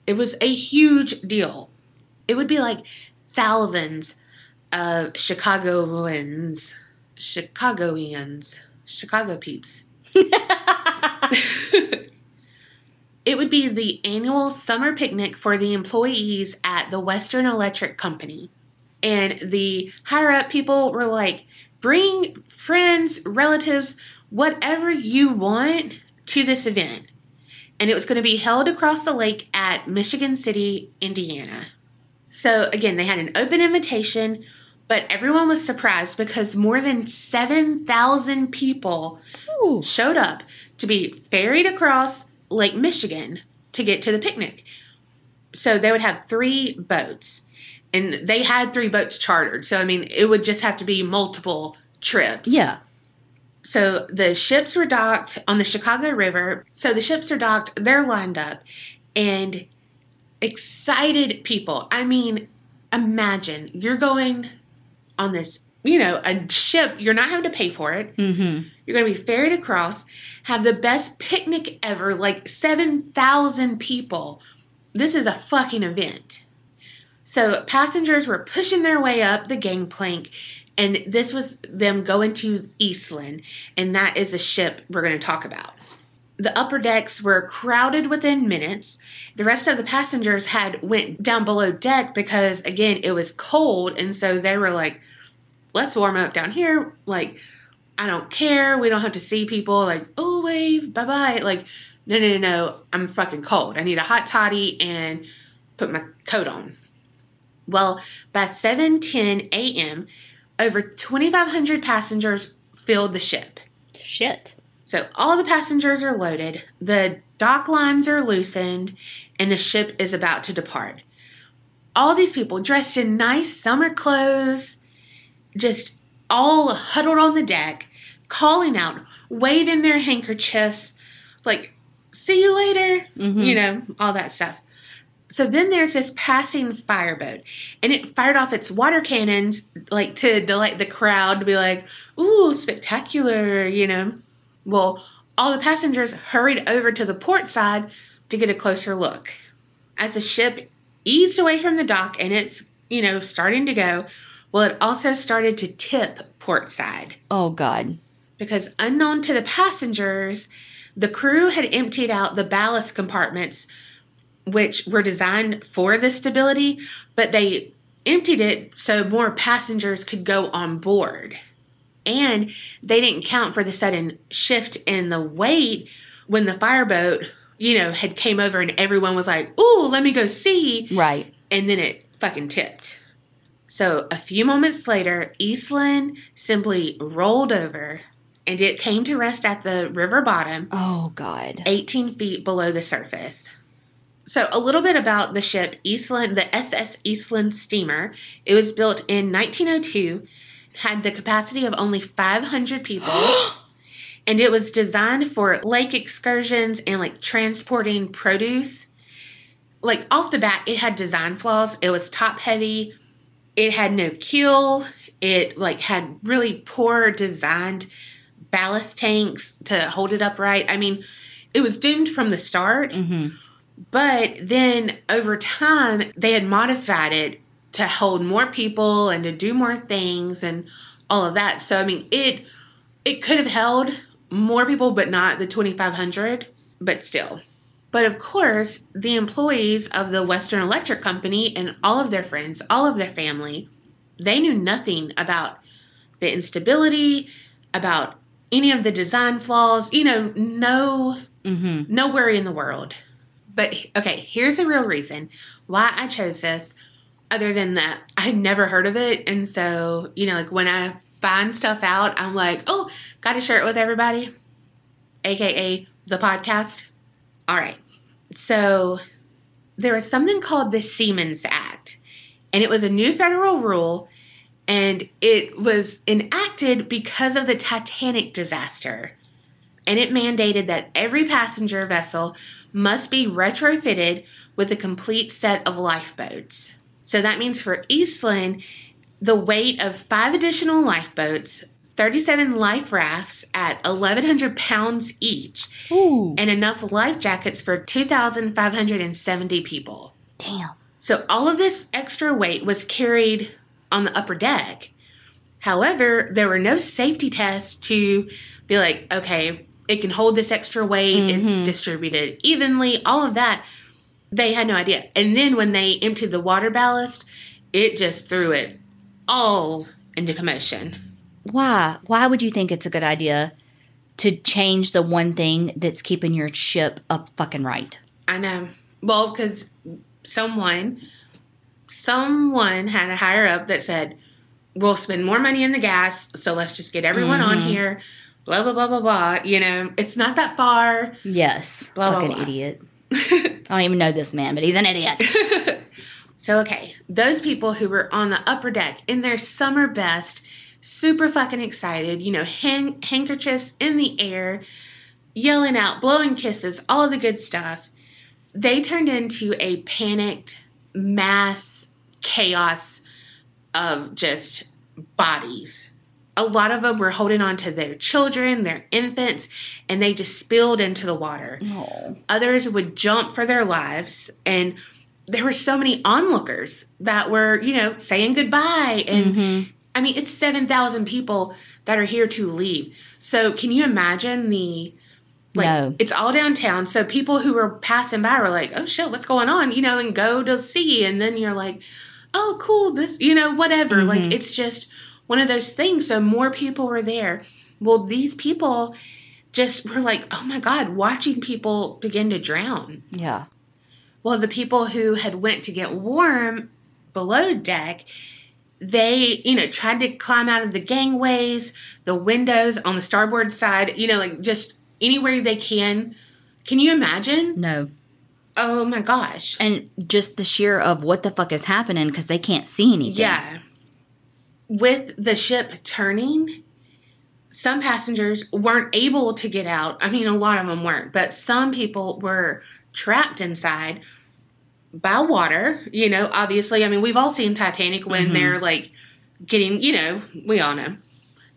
Speaker 2: It was a huge deal. It would be like thousands of Chicago peeps. It would be the annual summer picnic for the employees at the Western Electric Company. And the higher up people were like, bring friends, relatives, whatever you want to this event. And it was going to be held across the lake at Michigan City, Indiana. So again, they had an open invitation, but everyone was surprised because more than 7,000 people showed up to be ferried across Lake Michigan to get to the picnic. So they would have 3 boats, and they had 3 boats chartered. So, I mean, it would just have to be multiple trips.
Speaker 1: Yeah.
Speaker 2: So the ships were docked on the Chicago River. So the ships are docked, they're lined up, and excited people. I mean, imagine you're going on this, you know, a ship. You're not having to pay for it. You're going to be ferried across, have the best picnic ever, like 7,000 people. This is a fucking event. So passengers were pushing their way up the gangplank, And this was them going to Eastland, and that is the ship we're going to talk about. The upper decks were crowded within minutes. The rest of the passengers had went down below deck because, again, it was cold. And so they were like, let's warm up down here. Like, I don't care. We don't have to see people. Like, oh, wave, bye-bye. Like, no. I'm fucking cold. I need a hot toddy and put my coat on. Well, by 7:10 a.m., over 2,500 passengers filled the ship.
Speaker 1: Shit.
Speaker 2: So all the passengers are loaded, the dock lines are loosened, and the ship is about to depart. All these people dressed in nice summer clothes, just all huddled on the deck, calling out, waving their handkerchiefs, like, see you later, you know, all that stuff. So then there's this passing fireboat, and it fired off its water cannons, like, to delight the crowd, to be like, ooh, spectacular, you know. Well, all the passengers hurried over to the port side to get a closer look. As the ship eased away from the dock and it's, you know, starting to go, well, it also started to tip port side.
Speaker 1: Oh, God.
Speaker 2: Because unknown to the passengers, the crew had emptied out the ballast compartments, which were designed for the stability, but they emptied it so more passengers could go on board. And they didn't count for the sudden shift in the weight when the fireboat, you know, had came over and everyone was like, ooh, let me go see.
Speaker 1: Right.
Speaker 2: And then it fucking tipped. So a few moments later, Eastland simply rolled over and it came to rest at the river bottom.
Speaker 1: Oh, God.
Speaker 2: 18 feet below the surface. So a little bit about the ship Eastland, the SS Eastland steamer. It was built in 1902. Had the capacity of only 500 people, and it was designed for lake excursions and, like, transporting produce. Like, off the bat, it had design flaws. It was top-heavy. It had no keel. It, like, had really poor designed ballast tanks to hold it upright. I mean, it was doomed from the start, but then over time, they had modified it to hold more people and to do more things and all of that. So, I mean, it could have held more people, but not the 2,500, but still. But of course, the employees of the Western Electric Company and all of their friends, all of their family, they knew nothing about the instability, about any of the design flaws, you know, no worry in the world. But, okay, here's the real reason why I chose this. Other than that, I had never heard of it. And so, you know, like when I find stuff out, I'm like, oh, got to share it with everybody. AKA the podcast. All right. So there was something called the Seamen's Act. And it was a new federal rule. And it was enacted because of the Titanic disaster. And it mandated that every passenger vessel must be retrofitted with a complete set of lifeboats. So that means for Eastland, the weight of 5 additional lifeboats, 37 life rafts at 1,100 pounds each, and enough life jackets for 2,570 people.
Speaker 1: Damn.
Speaker 2: So all of this extra weight was carried on the upper deck. However, there were no safety tests to be like, okay, it can hold this extra weight, it's distributed evenly, all of that. They had no idea. And then when they emptied the water ballast, it just threw it all into commotion.
Speaker 1: Why? Why would you think it's a good idea to change the one thing that's keeping your ship up fucking right?
Speaker 2: I know. Well, because someone had a higher up that said, we'll spend more money in the gas, so let's just get everyone on here, blah, blah, blah, blah, blah. You know, it's not that far.
Speaker 1: Yes.
Speaker 2: Blah,
Speaker 1: fucking
Speaker 2: blah, blah.
Speaker 1: Idiot. I don't even know this man, but he's an idiot.
Speaker 2: So, okay, those people who were on the upper deck in their summer best, super fucking excited, you know, handkerchiefs in the air, yelling out, blowing kisses, all of the good stuff, they turned into a panicked mass chaos of just bodies. A lot of them were holding on to their children, their infants, and they just spilled into the water.
Speaker 1: Oh.
Speaker 2: Others would jump for their lives, and there were so many onlookers that were, you know, saying goodbye. And I mean, it's 7,000 people that are here to leave. So can you imagine
Speaker 1: No.
Speaker 2: It's all downtown. So people who were passing by were like, oh shit, what's going on? And go to see. And then you're like, oh, cool. This, whatever.
Speaker 1: Mm-hmm.
Speaker 2: Like, it's just one of those things. So more people were there. Well, these people just were like, oh my God, watching people begin to drown.
Speaker 1: Yeah.
Speaker 2: Well, the people who had went to get warm below deck, they, tried to climb out of the gangways, the windows on the starboard side, just anywhere they can. Can you imagine?
Speaker 1: No.
Speaker 2: Oh my gosh.
Speaker 1: And just the sheer of what the fuck is happening because they can't see anything.
Speaker 2: Yeah. With the ship turning, some passengers weren't able to get out. I mean, a lot of them weren't, but some people were trapped inside by water, obviously. I mean, we've all seen Titanic when they're like getting, we all know.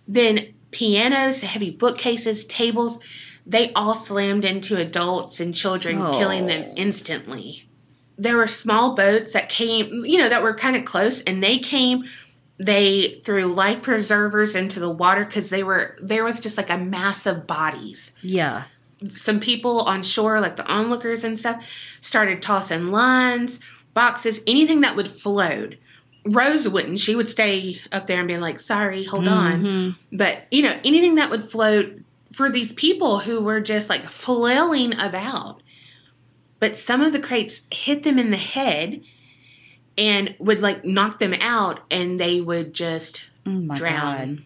Speaker 2: Then pianos, heavy bookcases, tables, they all slammed into adults and children, killing them instantly. There were small boats that came, that were kind of close, and they threw life preservers into the water because there was just like a mass of bodies.
Speaker 1: Yeah.
Speaker 2: Some people on shore, like the onlookers and stuff, started tossing lines, boxes, anything that would float. Rose wouldn't. She would stay up there and be like, sorry, hold on. But, anything that would float for these people who were just like flailing about. But some of the crates hit them in the head and would like knock them out, and they would just drown. God.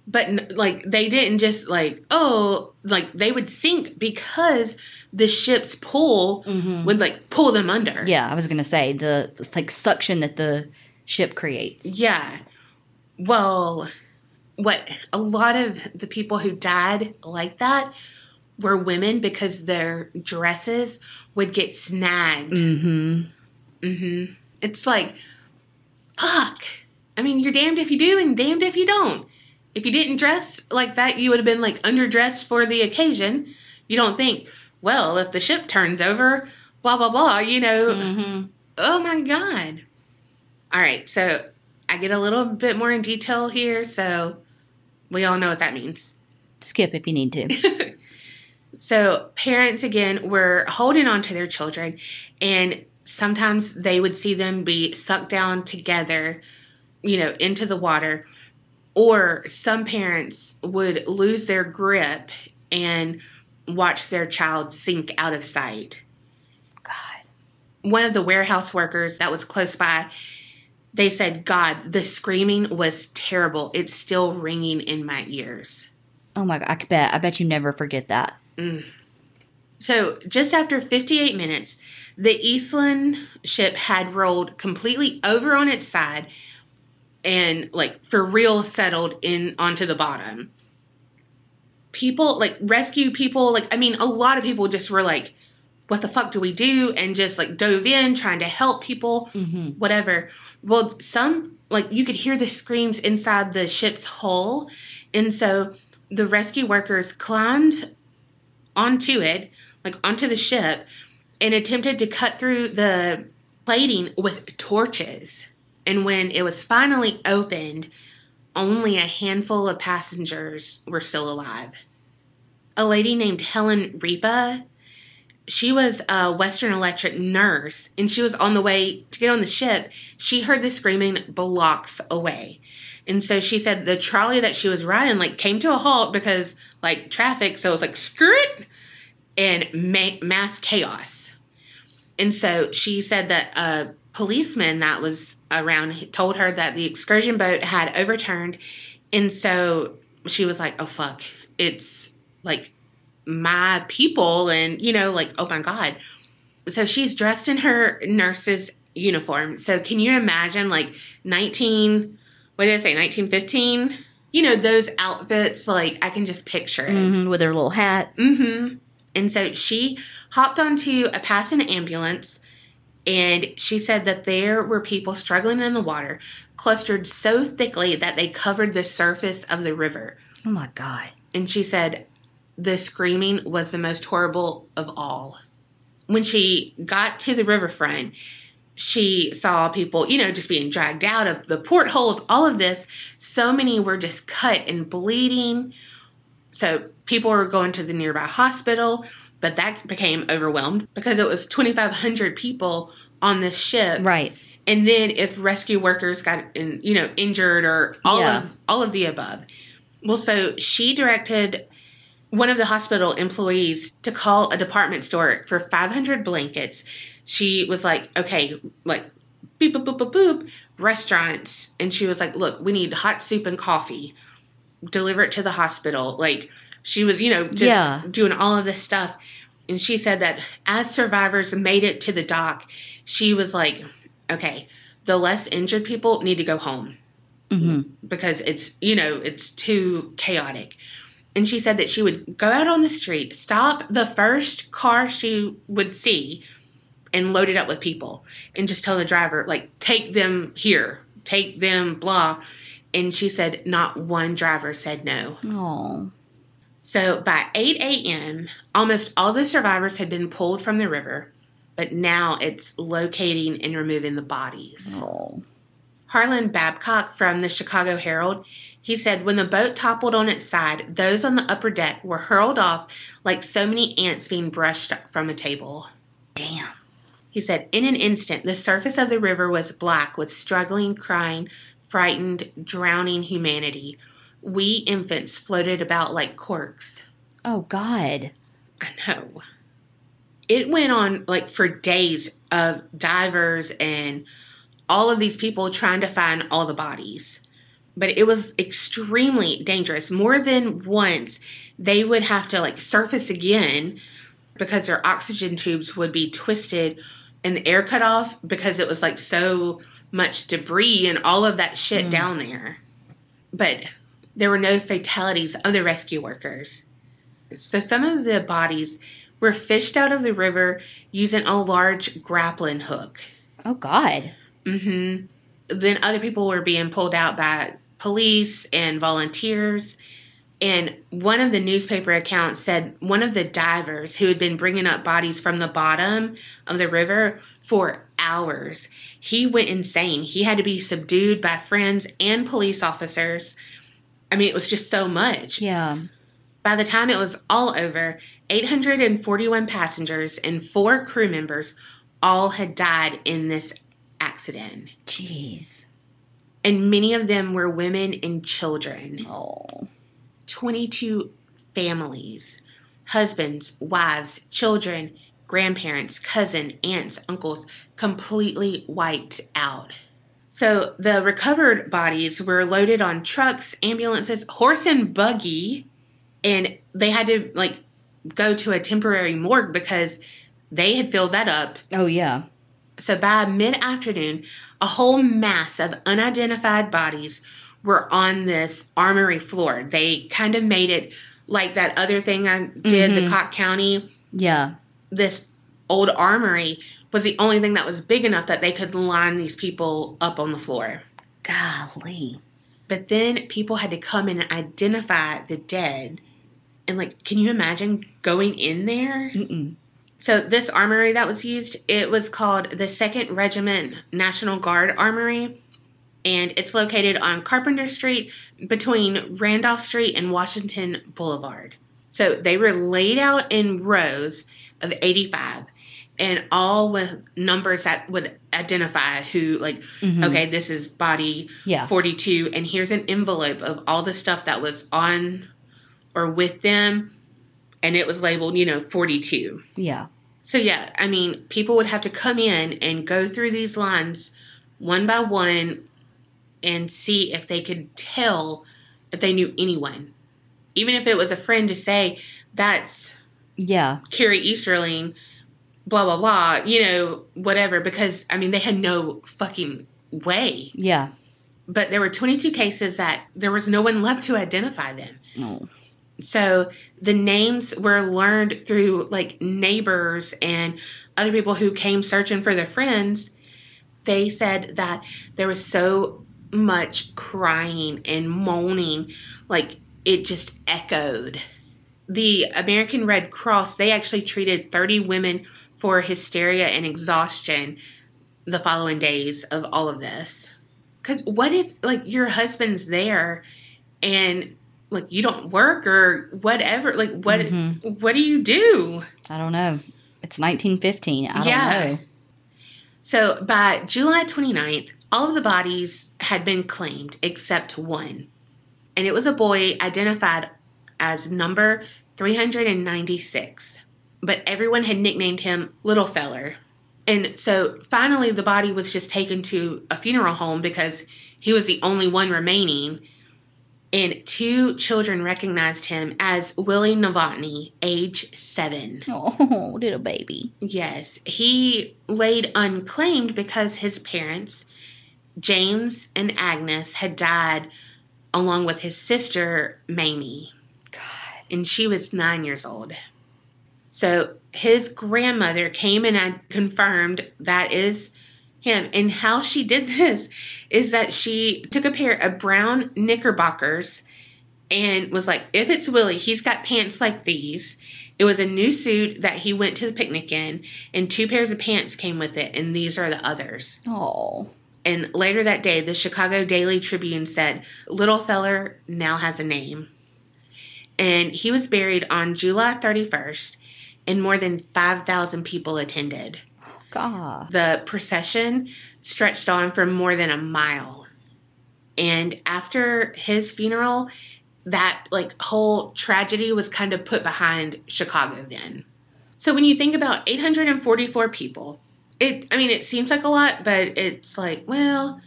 Speaker 2: But they didn't just they would sink because the ship's pull would pull them under.
Speaker 1: Yeah, I was gonna say the suction that the ship creates.
Speaker 2: Yeah. Well, a lot of the people who died like that were women because their dresses would get snagged. It's like, fuck. I mean, you're damned if you do and damned if you don't. If you didn't dress like that, you would have been underdressed for the occasion. You don't think, well, if the ship turns over, blah, blah, blah, Oh my God. All right. So I get a little bit more in detail here. So we all know what that means.
Speaker 1: Skip if you need to.
Speaker 2: So parents, again, were holding on to their children, and sometimes they would see them be sucked down together, into the water. Or some parents would lose their grip and watch their child sink out of sight. God. One of the warehouse workers that was close by, they said, God, the screaming was terrible. It's still ringing in my ears.
Speaker 1: Oh my God, I bet you never forget that.
Speaker 2: So just after 58 minutes, the Eastland ship had rolled completely over on its side and for real settled in onto the bottom. People, rescue people, a lot of people just were like, what the fuck do we do? And just dove in trying to help people, whatever. Well, some, you could hear the screams inside the ship's hull. And so the rescue workers climbed onto it, onto the ship, and attempted to cut through the plating with torches. And when it was finally opened, only a handful of passengers were still alive. A lady named Helen Ripa, she was a Western Electric nurse, and she was on the way to get on the ship. She heard the screaming blocks away. And so she said the trolley that she was riding, came to a halt because, traffic. So it was screw it, and mass chaos. And so she said that a policeman that was around told her that the excursion boat had overturned. And so she was like, oh, fuck. It's, my people. And, oh, my God. So she's dressed in her nurse's uniform. So can you imagine, 1915? Those outfits, I can just picture it.
Speaker 1: With her little hat.
Speaker 2: And so she hopped onto a passing ambulance, and she said that there were people struggling in the water, clustered so thickly that they covered the surface of the river.
Speaker 1: Oh, my God.
Speaker 2: And she said the screaming was the most horrible of all. When she got to the riverfront, She saw people, just being dragged out of the portholes, all of this. So many were just cut and bleeding. So people were going to the nearby hospital, but that became overwhelmed because it was 2,500 people on this ship.
Speaker 1: Right.
Speaker 2: And then if rescue workers got, injured or all of the above. Well, so she directed one of the hospital employees to call a department store for 500 blankets. She was like, okay, like, beep, boop, boop, boop, boop, restaurants. And she was like, look, we need hot soup and coffee. Deliver it to the hospital. Like, she was, just doing all of this stuff. And she said that as survivors made it to the dock, she was like, okay, the less injured people need to go home. Mm-hmm. Because it's, it's too chaotic. And she said that she would go out on the street, stop the first car she would see, and load it up with people. And just tell the driver, like, take them here, take them, blah. And she said not one driver said no.
Speaker 1: Oh.
Speaker 2: So by 8 a.m., almost all the survivors had been pulled from the river, but now it's locating and removing the bodies.
Speaker 1: Oh.
Speaker 2: Harlan Babcock from the Chicago Herald, he said, when the boat toppled on its side, those on the upper deck were hurled off like so many ants being brushed from a table.
Speaker 1: Damn.
Speaker 2: He said, in an instant, the surface of the river was black with struggling, crying, frightened, drowning humanity. We infants floated about like corks.
Speaker 1: Oh, God.
Speaker 2: I know. It went on like for days of divers and all of these people trying to find all the bodies. But it was extremely dangerous. More than once, they would have to like surface again because their oxygen tubes would be twisted and the air cut off because it was like so much debris and all of that shit down there. But there were no fatalities of the rescue workers. So some of the bodies were fished out of the river using a large grappling hook.
Speaker 1: Oh, God.
Speaker 2: Mm-hmm. Then other people were being pulled out by police and volunteers. And one of the newspaper accounts said one of the divers who had been bringing up bodies from the bottom of the river for hours, he went insane. He had to be subdued by friends and police officers. I mean, it was just so much.
Speaker 1: Yeah.
Speaker 2: By the time it was all over, 841 passengers and 4 crew members all had died in this accident.
Speaker 1: Jeez.
Speaker 2: And many of them were women and children.
Speaker 1: Oh.
Speaker 2: 22 families, husbands, wives, children, grandparents, cousins, aunts, uncles, completely wiped out. So the recovered bodies were loaded on trucks, ambulances, horse and buggy, and they had to like go to a temporary morgue because they had filled that up.
Speaker 1: Oh, yeah.
Speaker 2: So by mid-afternoon, a whole mass of unidentified bodies were on this armory floor. They kind of made it like that other thing I did, the Cock County.
Speaker 1: Yeah.
Speaker 2: This old armory was the only thing that was big enough that they could line these people up on the floor.
Speaker 1: Golly.
Speaker 2: But then people had to come and identify the dead. And, like, can you imagine going in there?
Speaker 1: Mm-mm.
Speaker 2: So this armory that was used, it was called the 2nd Regiment National Guard Armory. And it's located on Carpenter Street between Randolph Street and Washington Boulevard. So they were laid out in rows of 85 and all with numbers that would identify who, like, okay, this is body 42. And here's an envelope of all the stuff that was on or with them. And it was labeled, 42.
Speaker 1: Yeah.
Speaker 2: So, yeah, I mean, people would have to come in and go through these lines one by one and see if they could tell if they knew anyone. Even if it was a friend to say, that's Kerri Eastland, blah, blah, blah, whatever. Because, I mean, they had no fucking way.
Speaker 1: Yeah.
Speaker 2: But there were 22 cases that there was no one left to identify them.
Speaker 1: Oh.
Speaker 2: So the names were learned through, like, neighbors and other people who came searching for their friends. They said that there was so much crying and moaning, like, it just echoed. The American Red Cross, they actually treated 30 women for hysteria and exhaustion the following days of all of this. Because what if, like, your husband's there and, like, you don't work or whatever? Like, what do you do?
Speaker 1: I don't know. It's 1915. I don't know.
Speaker 2: So by July 29th, all of the bodies had been claimed except one. And it was a boy identified as number 396. But everyone had nicknamed him Little Feller. And so finally the body was just taken to a funeral home because he was the only one remaining. And 2 children recognized him as Willie Novotny, age 7.
Speaker 1: Oh, little baby.
Speaker 2: Yes. He laid unclaimed because his parents, James and Agnes, had died along with his sister, Mamie.
Speaker 1: God.
Speaker 2: And she was 9 years old. So his grandmother came and confirmed that is him. And how she did this is that she took a pair of brown knickerbockers and was like, if it's Willie, he's got pants like these. It was a new suit that he went to the picnic in, and 2 pairs of pants came with it, and these are the others.
Speaker 1: Oh.
Speaker 2: And later that day, the Chicago Daily Tribune said, Little Feller now has a name. And he was buried on July 31st, and more than 5,000 people attended.
Speaker 1: Oh, God.
Speaker 2: The procession stretched on for more than a mile. And after his funeral, that, like, whole tragedy was kind of put behind Chicago then. So when you think about 844 people, it seems like a lot, but it's like, well,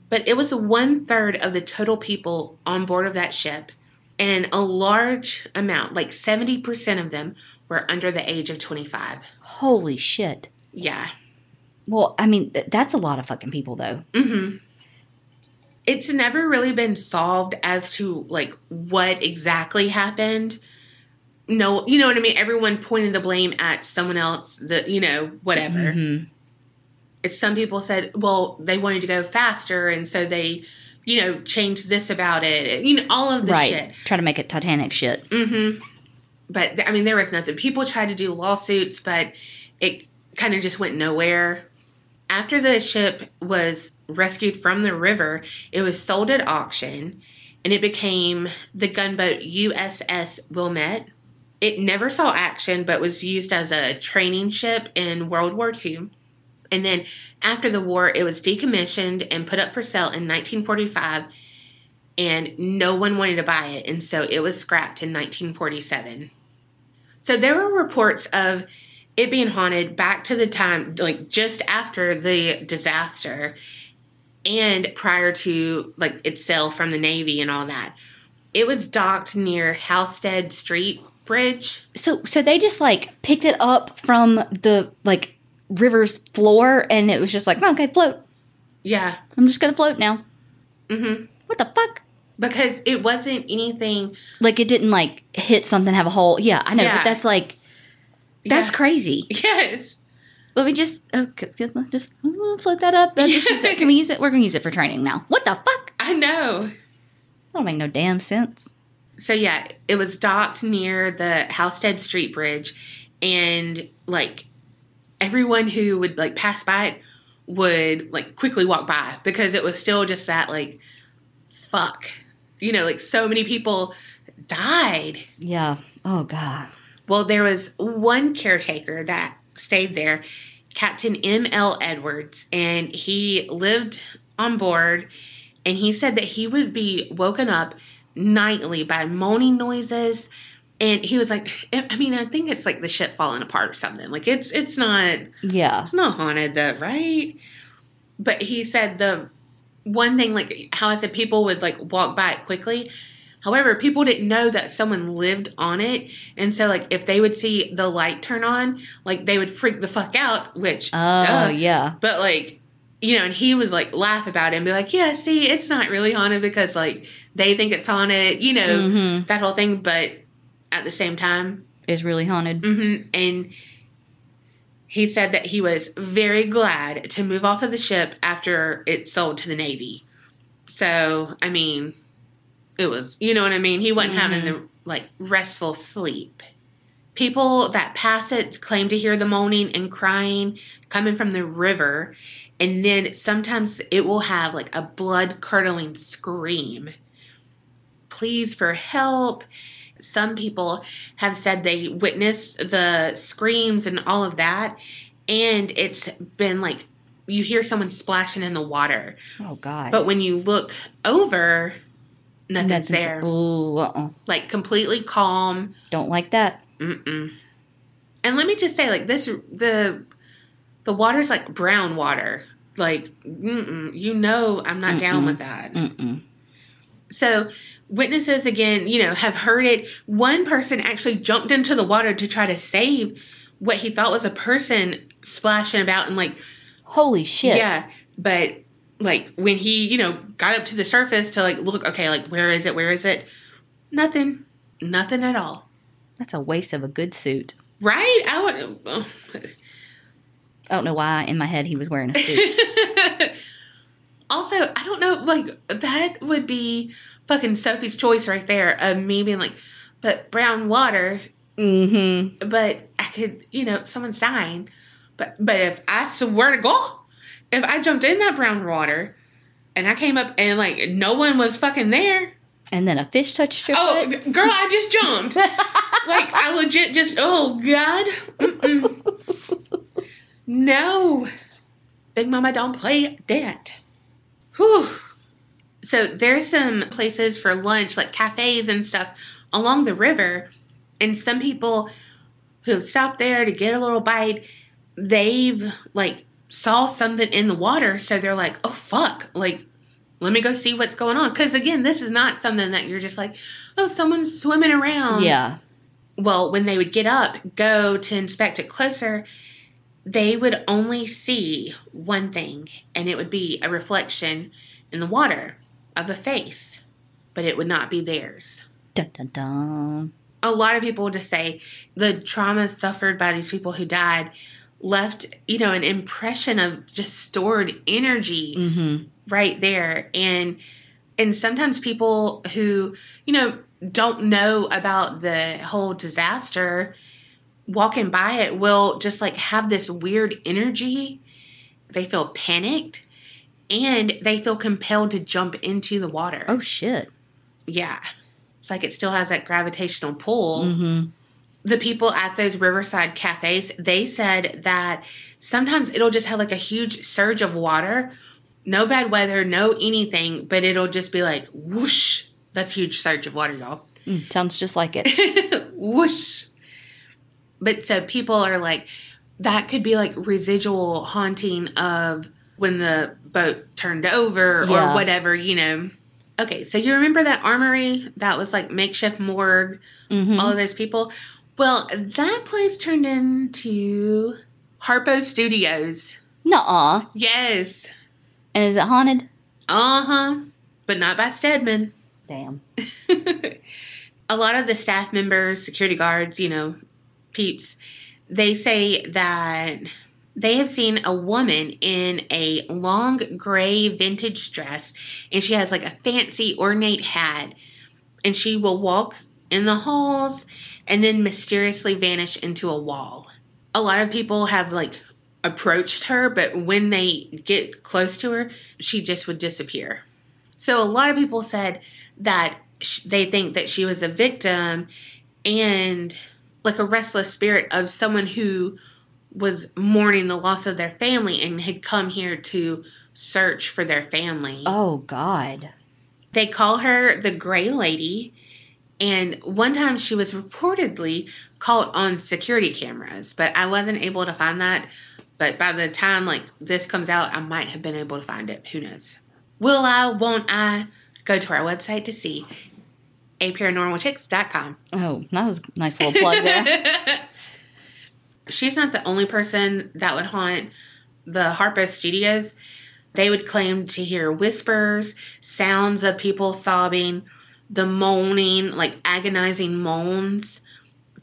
Speaker 2: but it was 1/3 of the total people on board of that ship. And a large amount, like 70% of them, were under the age of 25.
Speaker 1: Holy shit.
Speaker 2: Yeah.
Speaker 1: Well, I mean, that's a lot of fucking people, though.
Speaker 2: Mm-hmm. It's never really been solved as to, like, what exactly happened. No, you know what I mean? Everyone pointed the blame at someone else, whatever.
Speaker 1: Mm-hmm.
Speaker 2: It's some people said, well, they wanted to go faster, and so they, changed this about it. All of this shit.
Speaker 1: Try to make it Titanic shit.
Speaker 2: Mm-hmm. But, there was nothing. People tried to do lawsuits, but it kind of just went nowhere. After the ship was rescued from the river, it was sold at auction, and it became the gunboat USS Wilmette. It never saw action, but was used as a training ship in World War II. And then after the war, it was decommissioned and put up for sale in 1945, and no one wanted to buy it, and so it was scrapped in 1947. So there were reports of it being haunted back to the time, like, just after the disaster and prior to, like, its sale from the Navy and all that. It was docked near Halstead Street Bridge.
Speaker 1: So they just, like, picked it up from the, like, river's floor, and it was just like, okay, float.
Speaker 2: Yeah.
Speaker 1: I'm just gonna float now.
Speaker 2: Mm-hmm.
Speaker 1: What the fuck?
Speaker 2: Because it wasn't anything...
Speaker 1: Like, it didn't, like, hit something, have a hole. Yeah, I know, but that's, like... That's crazy.
Speaker 2: Yes.
Speaker 1: Let me just float that up. Just use it. Can we use it? We're going to use it for training now. What the fuck?
Speaker 2: I know.
Speaker 1: That don't make no damn sense.
Speaker 2: So, yeah, it was docked near the Halstead Street Bridge, and, like, everyone who would, like, pass by it would, like, quickly walk by because it was still just that, like, fuck. Like, so many people died.
Speaker 1: Yeah. Oh, God.
Speaker 2: Well, there was one caretaker that stayed there, Captain M.L. Edwards, and he lived on board, and he said that he would be woken up nightly by moaning noises, and he was like, I think it's like the ship falling apart or something. Like, it's not...
Speaker 1: Yeah.
Speaker 2: It's not haunted, though, right? But he said the one thing, like, how I said people would, like, walk by it quickly... However, people didn't know that someone lived on it. And so, like, if they would see the light turn on, like, they would freak the fuck out, which,
Speaker 1: yeah.
Speaker 2: But, like, and he would, like, laugh about it and be like, yeah, see, it's not really haunted because, like, they think it's haunted, that whole thing. But at the same time...
Speaker 1: It's really haunted.
Speaker 2: Mm-hmm. And he said that he was very glad to move off of the ship after it sold to the Navy. So, it was, you know what I mean? He wasn't having the, like, restful sleep. People that pass it claim to hear the moaning and crying coming from the river. And then sometimes it will have like a blood-curdling scream. Pleas for help. Some people have said they witnessed the screams and all of that. And it's been like, you hear someone splashing in the water.
Speaker 1: Oh, God.
Speaker 2: But when you look over, nothing's there.
Speaker 1: Ooh,
Speaker 2: Like, completely calm.
Speaker 1: Don't like that.
Speaker 2: Mm-mm. And let me just say, like, the water's like brown water. Like, you know I'm not down with that. So, witnesses, again, have heard it. One person actually jumped into the water to try to save what he thought was a person splashing about and, like...
Speaker 1: Holy shit.
Speaker 2: Yeah, but, like, when he, got up to the surface to, like, look, okay, like, where is it? Nothing. Nothing at all.
Speaker 1: That's a waste of a good suit.
Speaker 2: Right?
Speaker 1: I don't know why in my head he was wearing a suit.
Speaker 2: Also, I don't know, like, that would be fucking Sophie's choice right there of me being like, but brown water, but I could, someone's dying. But if I swear to God, if I jumped in that brown water and I came up and, like, no one was fucking there.
Speaker 1: And then a fish touched your foot?
Speaker 2: Girl, I just jumped. Like, I legit just, oh, God. No. Big Mama don't play that. Whew. So there's some places for lunch, like cafes and stuff, along the river. And some people who stopped there to get a little bite, they've, like, saw something in the water. So they're like, oh, fuck. Like, let me go see what's going on. Because, again, this is not something that you're just like, oh, someone's swimming around.
Speaker 1: Yeah.
Speaker 2: Well, when they would get up, go to inspect it closer, they would only see one thing. And it would be a reflection in the water of a face. But it would not be theirs.
Speaker 1: Dun, dun, dun.
Speaker 2: A lot of people just say the trauma suffered by these people who died left, an impression of just stored energy right there. And sometimes people who, don't know about the whole disaster, walking by it will just, like, have this weird energy. They feel panicked and they feel compelled to jump into the water.
Speaker 1: Oh, shit.
Speaker 2: Yeah. It's like it still has that gravitational pull. The people at those riverside cafes, they said that sometimes it'll just have, like, a huge surge of water. No bad weather, no anything, but it'll just be like, whoosh. That's a huge surge of water, y'all.
Speaker 1: Sounds just like it.
Speaker 2: Whoosh. But so people are like, that could be like residual haunting of when the boat turned over or whatever, Okay, so you remember that armory that was like makeshift morgue, all of those people? Well, that place turned into Harpo Studios.
Speaker 1: Nuh-uh.
Speaker 2: Yes.
Speaker 1: And is it haunted?
Speaker 2: Uh-huh. But not by Stedman.
Speaker 1: Damn.
Speaker 2: A lot of the staff members, security guards, peeps, they say that they have seen a woman in a long gray vintage dress, and she has like a fancy ornate hat, and she will walk in the halls and then mysteriously vanish into a wall. A lot of people have like approached her, but when they get close to her, she just would disappear. So a lot of people said that they think that she was a victim and like a restless spirit of someone who was mourning the loss of their family and had come here to search for their family.
Speaker 1: Oh, God.
Speaker 2: They call her the Gray Lady, and one time she was reportedly caught on security cameras, but I wasn't able to find that. But by the time like this comes out, I might have been able to find it. Who knows? Will I, won't I? Go to our website to see. aparanormalchicks.com.
Speaker 1: Oh, that was a nice little plug there.
Speaker 2: She's not the only person that would haunt the Harpo Studios. They would claim to hear whispers, sounds of people sobbing, the moaning, like agonizing moans,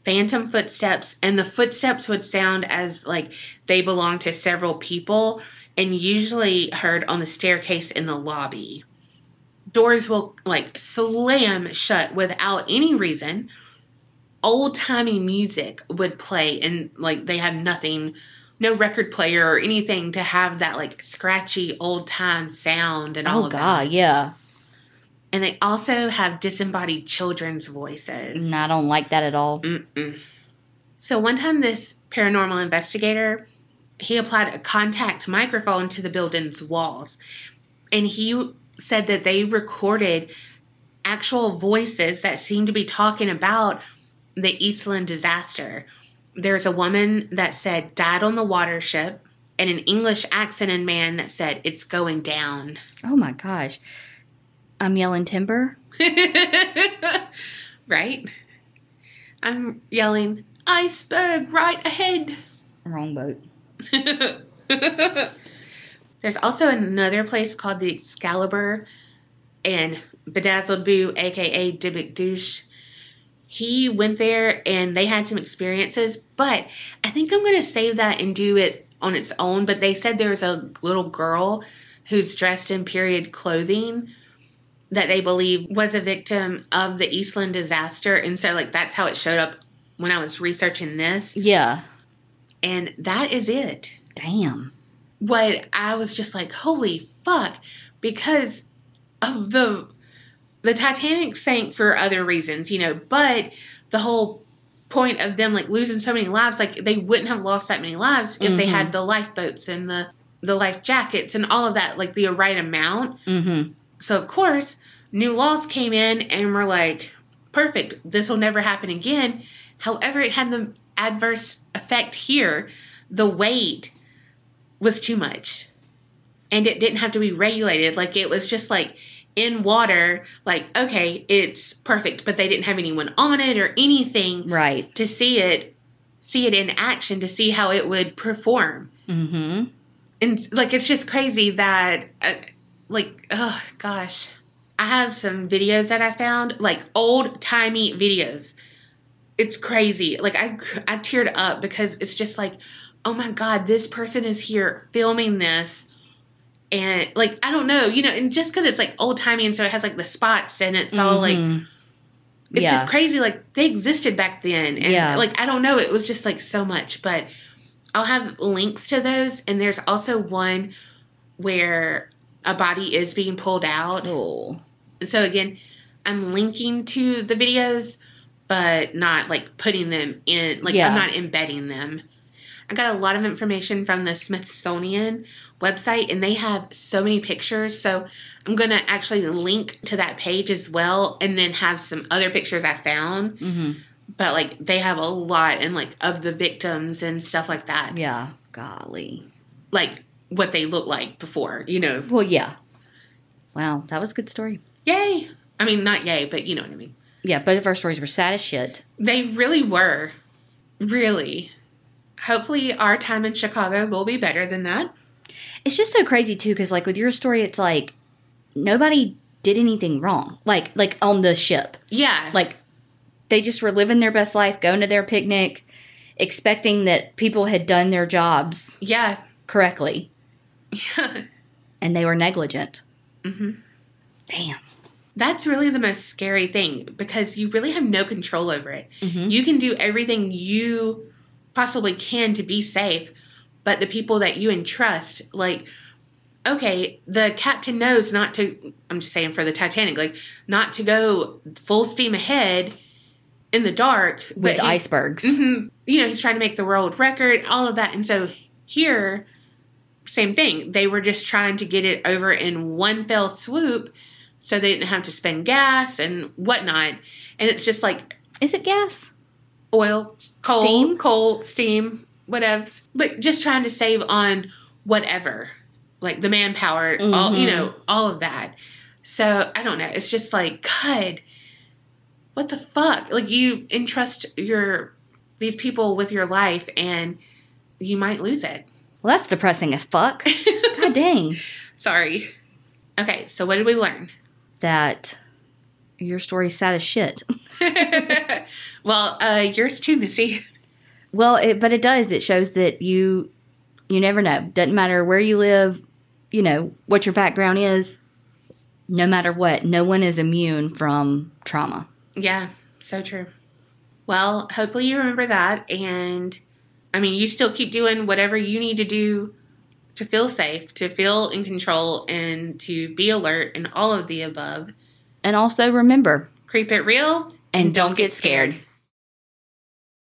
Speaker 2: phantom footsteps, and the footsteps would sound as like they belong to several people and usually heard on the staircase in the lobby. Doors will like slam shut without any reason. Old-timey music would play and like they had nothing no record player or anything to have that, like, scratchy old-time sound and all of that. Oh, God,
Speaker 1: yeah.
Speaker 2: And they also have disembodied children's voices.
Speaker 1: I don't like that at all.
Speaker 2: Mm-mm. So one time this paranormal investigator, he applied a contact microphone to the building's walls. And he said that they recorded actual voices that seemed to be talking about the Eastland disaster. There's a woman that said, died on the water ship, and an English accented man that said, it's going down.
Speaker 1: Oh, my gosh. I'm yelling timber?
Speaker 2: Right? I'm yelling, iceberg right ahead.
Speaker 1: Wrong boat.
Speaker 2: There's also another place called the Excalibur, and Bedazzled Boo, a.k.a. Dybbuk Douche, he went there and they had some experiences, but I think I'm going to save that and do it on its own. But they said there's a little girl who's dressed in period clothing that they believe was a victim of the Eastland disaster. And so, like, that's how it showed up when I was researching this.
Speaker 1: Yeah.
Speaker 2: And that is it.
Speaker 1: Damn.
Speaker 2: What I was just like, holy fuck, because of the Titanic sank for other reasons, you know, but the whole point of them, like, losing so many lives, like, they wouldn't have lost that many lives if they had the lifeboats and the life jackets and all of that, like, the right amount. Mm-hmm. So, of course, new laws came in and were like, perfect, this will never happen again. However, it had the adverse effect here. The weight was too much. And it didn't have to be regulated. Like, it was just, like, in water, like, okay, it's perfect, but they didn't have anyone on it or anything,
Speaker 1: right,
Speaker 2: to see it in action, to see how it would perform. Mm-hmm. And, like, it's just crazy that, like, oh, gosh. I have some videos that I found, like, old-timey videos. It's crazy. Like, I teared up because it's just like, oh, my God, this person is here filming this. And, like, I don't know, you know, and just because it's, like, old-timey and so it has, like, the spots and it's all, like, it's just crazy. Like, they existed back then. And, like, I don't know. It was just, like, so much. But I'll have links to those. And there's also one where a body is being pulled out.
Speaker 1: Oh.
Speaker 2: And so, again, I'm linking to the videos, but not, like, putting them in. Like, I'm not embedding them. I got a lot of information from the Smithsonian website, and they have so many pictures. So I'm going to actually link to that page as well, and then have some other pictures I found. Mm-hmm. But, like, they have a lot, and, like, of the victims and stuff like that.
Speaker 1: Yeah. Golly.
Speaker 2: Like, what they look like before, you know.
Speaker 1: Well, yeah. Wow. That was a good story.
Speaker 2: Yay. I mean, not yay, but you know what I mean.
Speaker 1: Yeah, both of our stories were sad as shit.
Speaker 2: They really were. Really. Hopefully our time in Chicago will be better than that.
Speaker 1: It's just so crazy, too, because, like, with your story, it's like nobody did anything wrong. Like on the ship.
Speaker 2: Yeah.
Speaker 1: Like, they just were living their best life, going to their picnic, expecting that people had done their jobs correctly. Yeah. And they were negligent. Mm-hmm. Damn. That's
Speaker 2: really the most scary thing, because you really have no control over it. Mm-hmm. You can do everything you possibly can to be safe, but the people that you entrust, like, okay, the captain knows not to, I'm just saying for the Titanic, like, not to go full steam ahead in the dark.
Speaker 1: With icebergs.
Speaker 2: Mm-hmm, you know, he's trying to make the world record, all of that. And so here, same thing. They were just trying to get it over in one fell swoop so they didn't have to spend gas and whatnot. And it's just like...
Speaker 1: Is it gas?
Speaker 2: Oil, coal, steam, whatever. But just trying to save on whatever. Like the manpower, all, you know, all of that. So, I don't know. It's just like, God, what the fuck? Like, you entrust these people with your life and you might lose it.
Speaker 1: Well, that's depressing as fuck. God dang.
Speaker 2: Sorry. Okay, so what did we learn?
Speaker 1: That your story's sad as shit.
Speaker 2: Well, yours too, Missy.
Speaker 1: Well, but it does. It shows that you never know. Doesn't matter where you live, you know, what your background is. No matter what, no one is immune from trauma.
Speaker 2: Yeah, so true. Well, hopefully you remember that. And I mean, you still keep doing whatever you need to do to feel safe, to feel in control, and to be alert and all of the above.
Speaker 1: And also remember,
Speaker 2: Creep it real
Speaker 1: and don't get scared.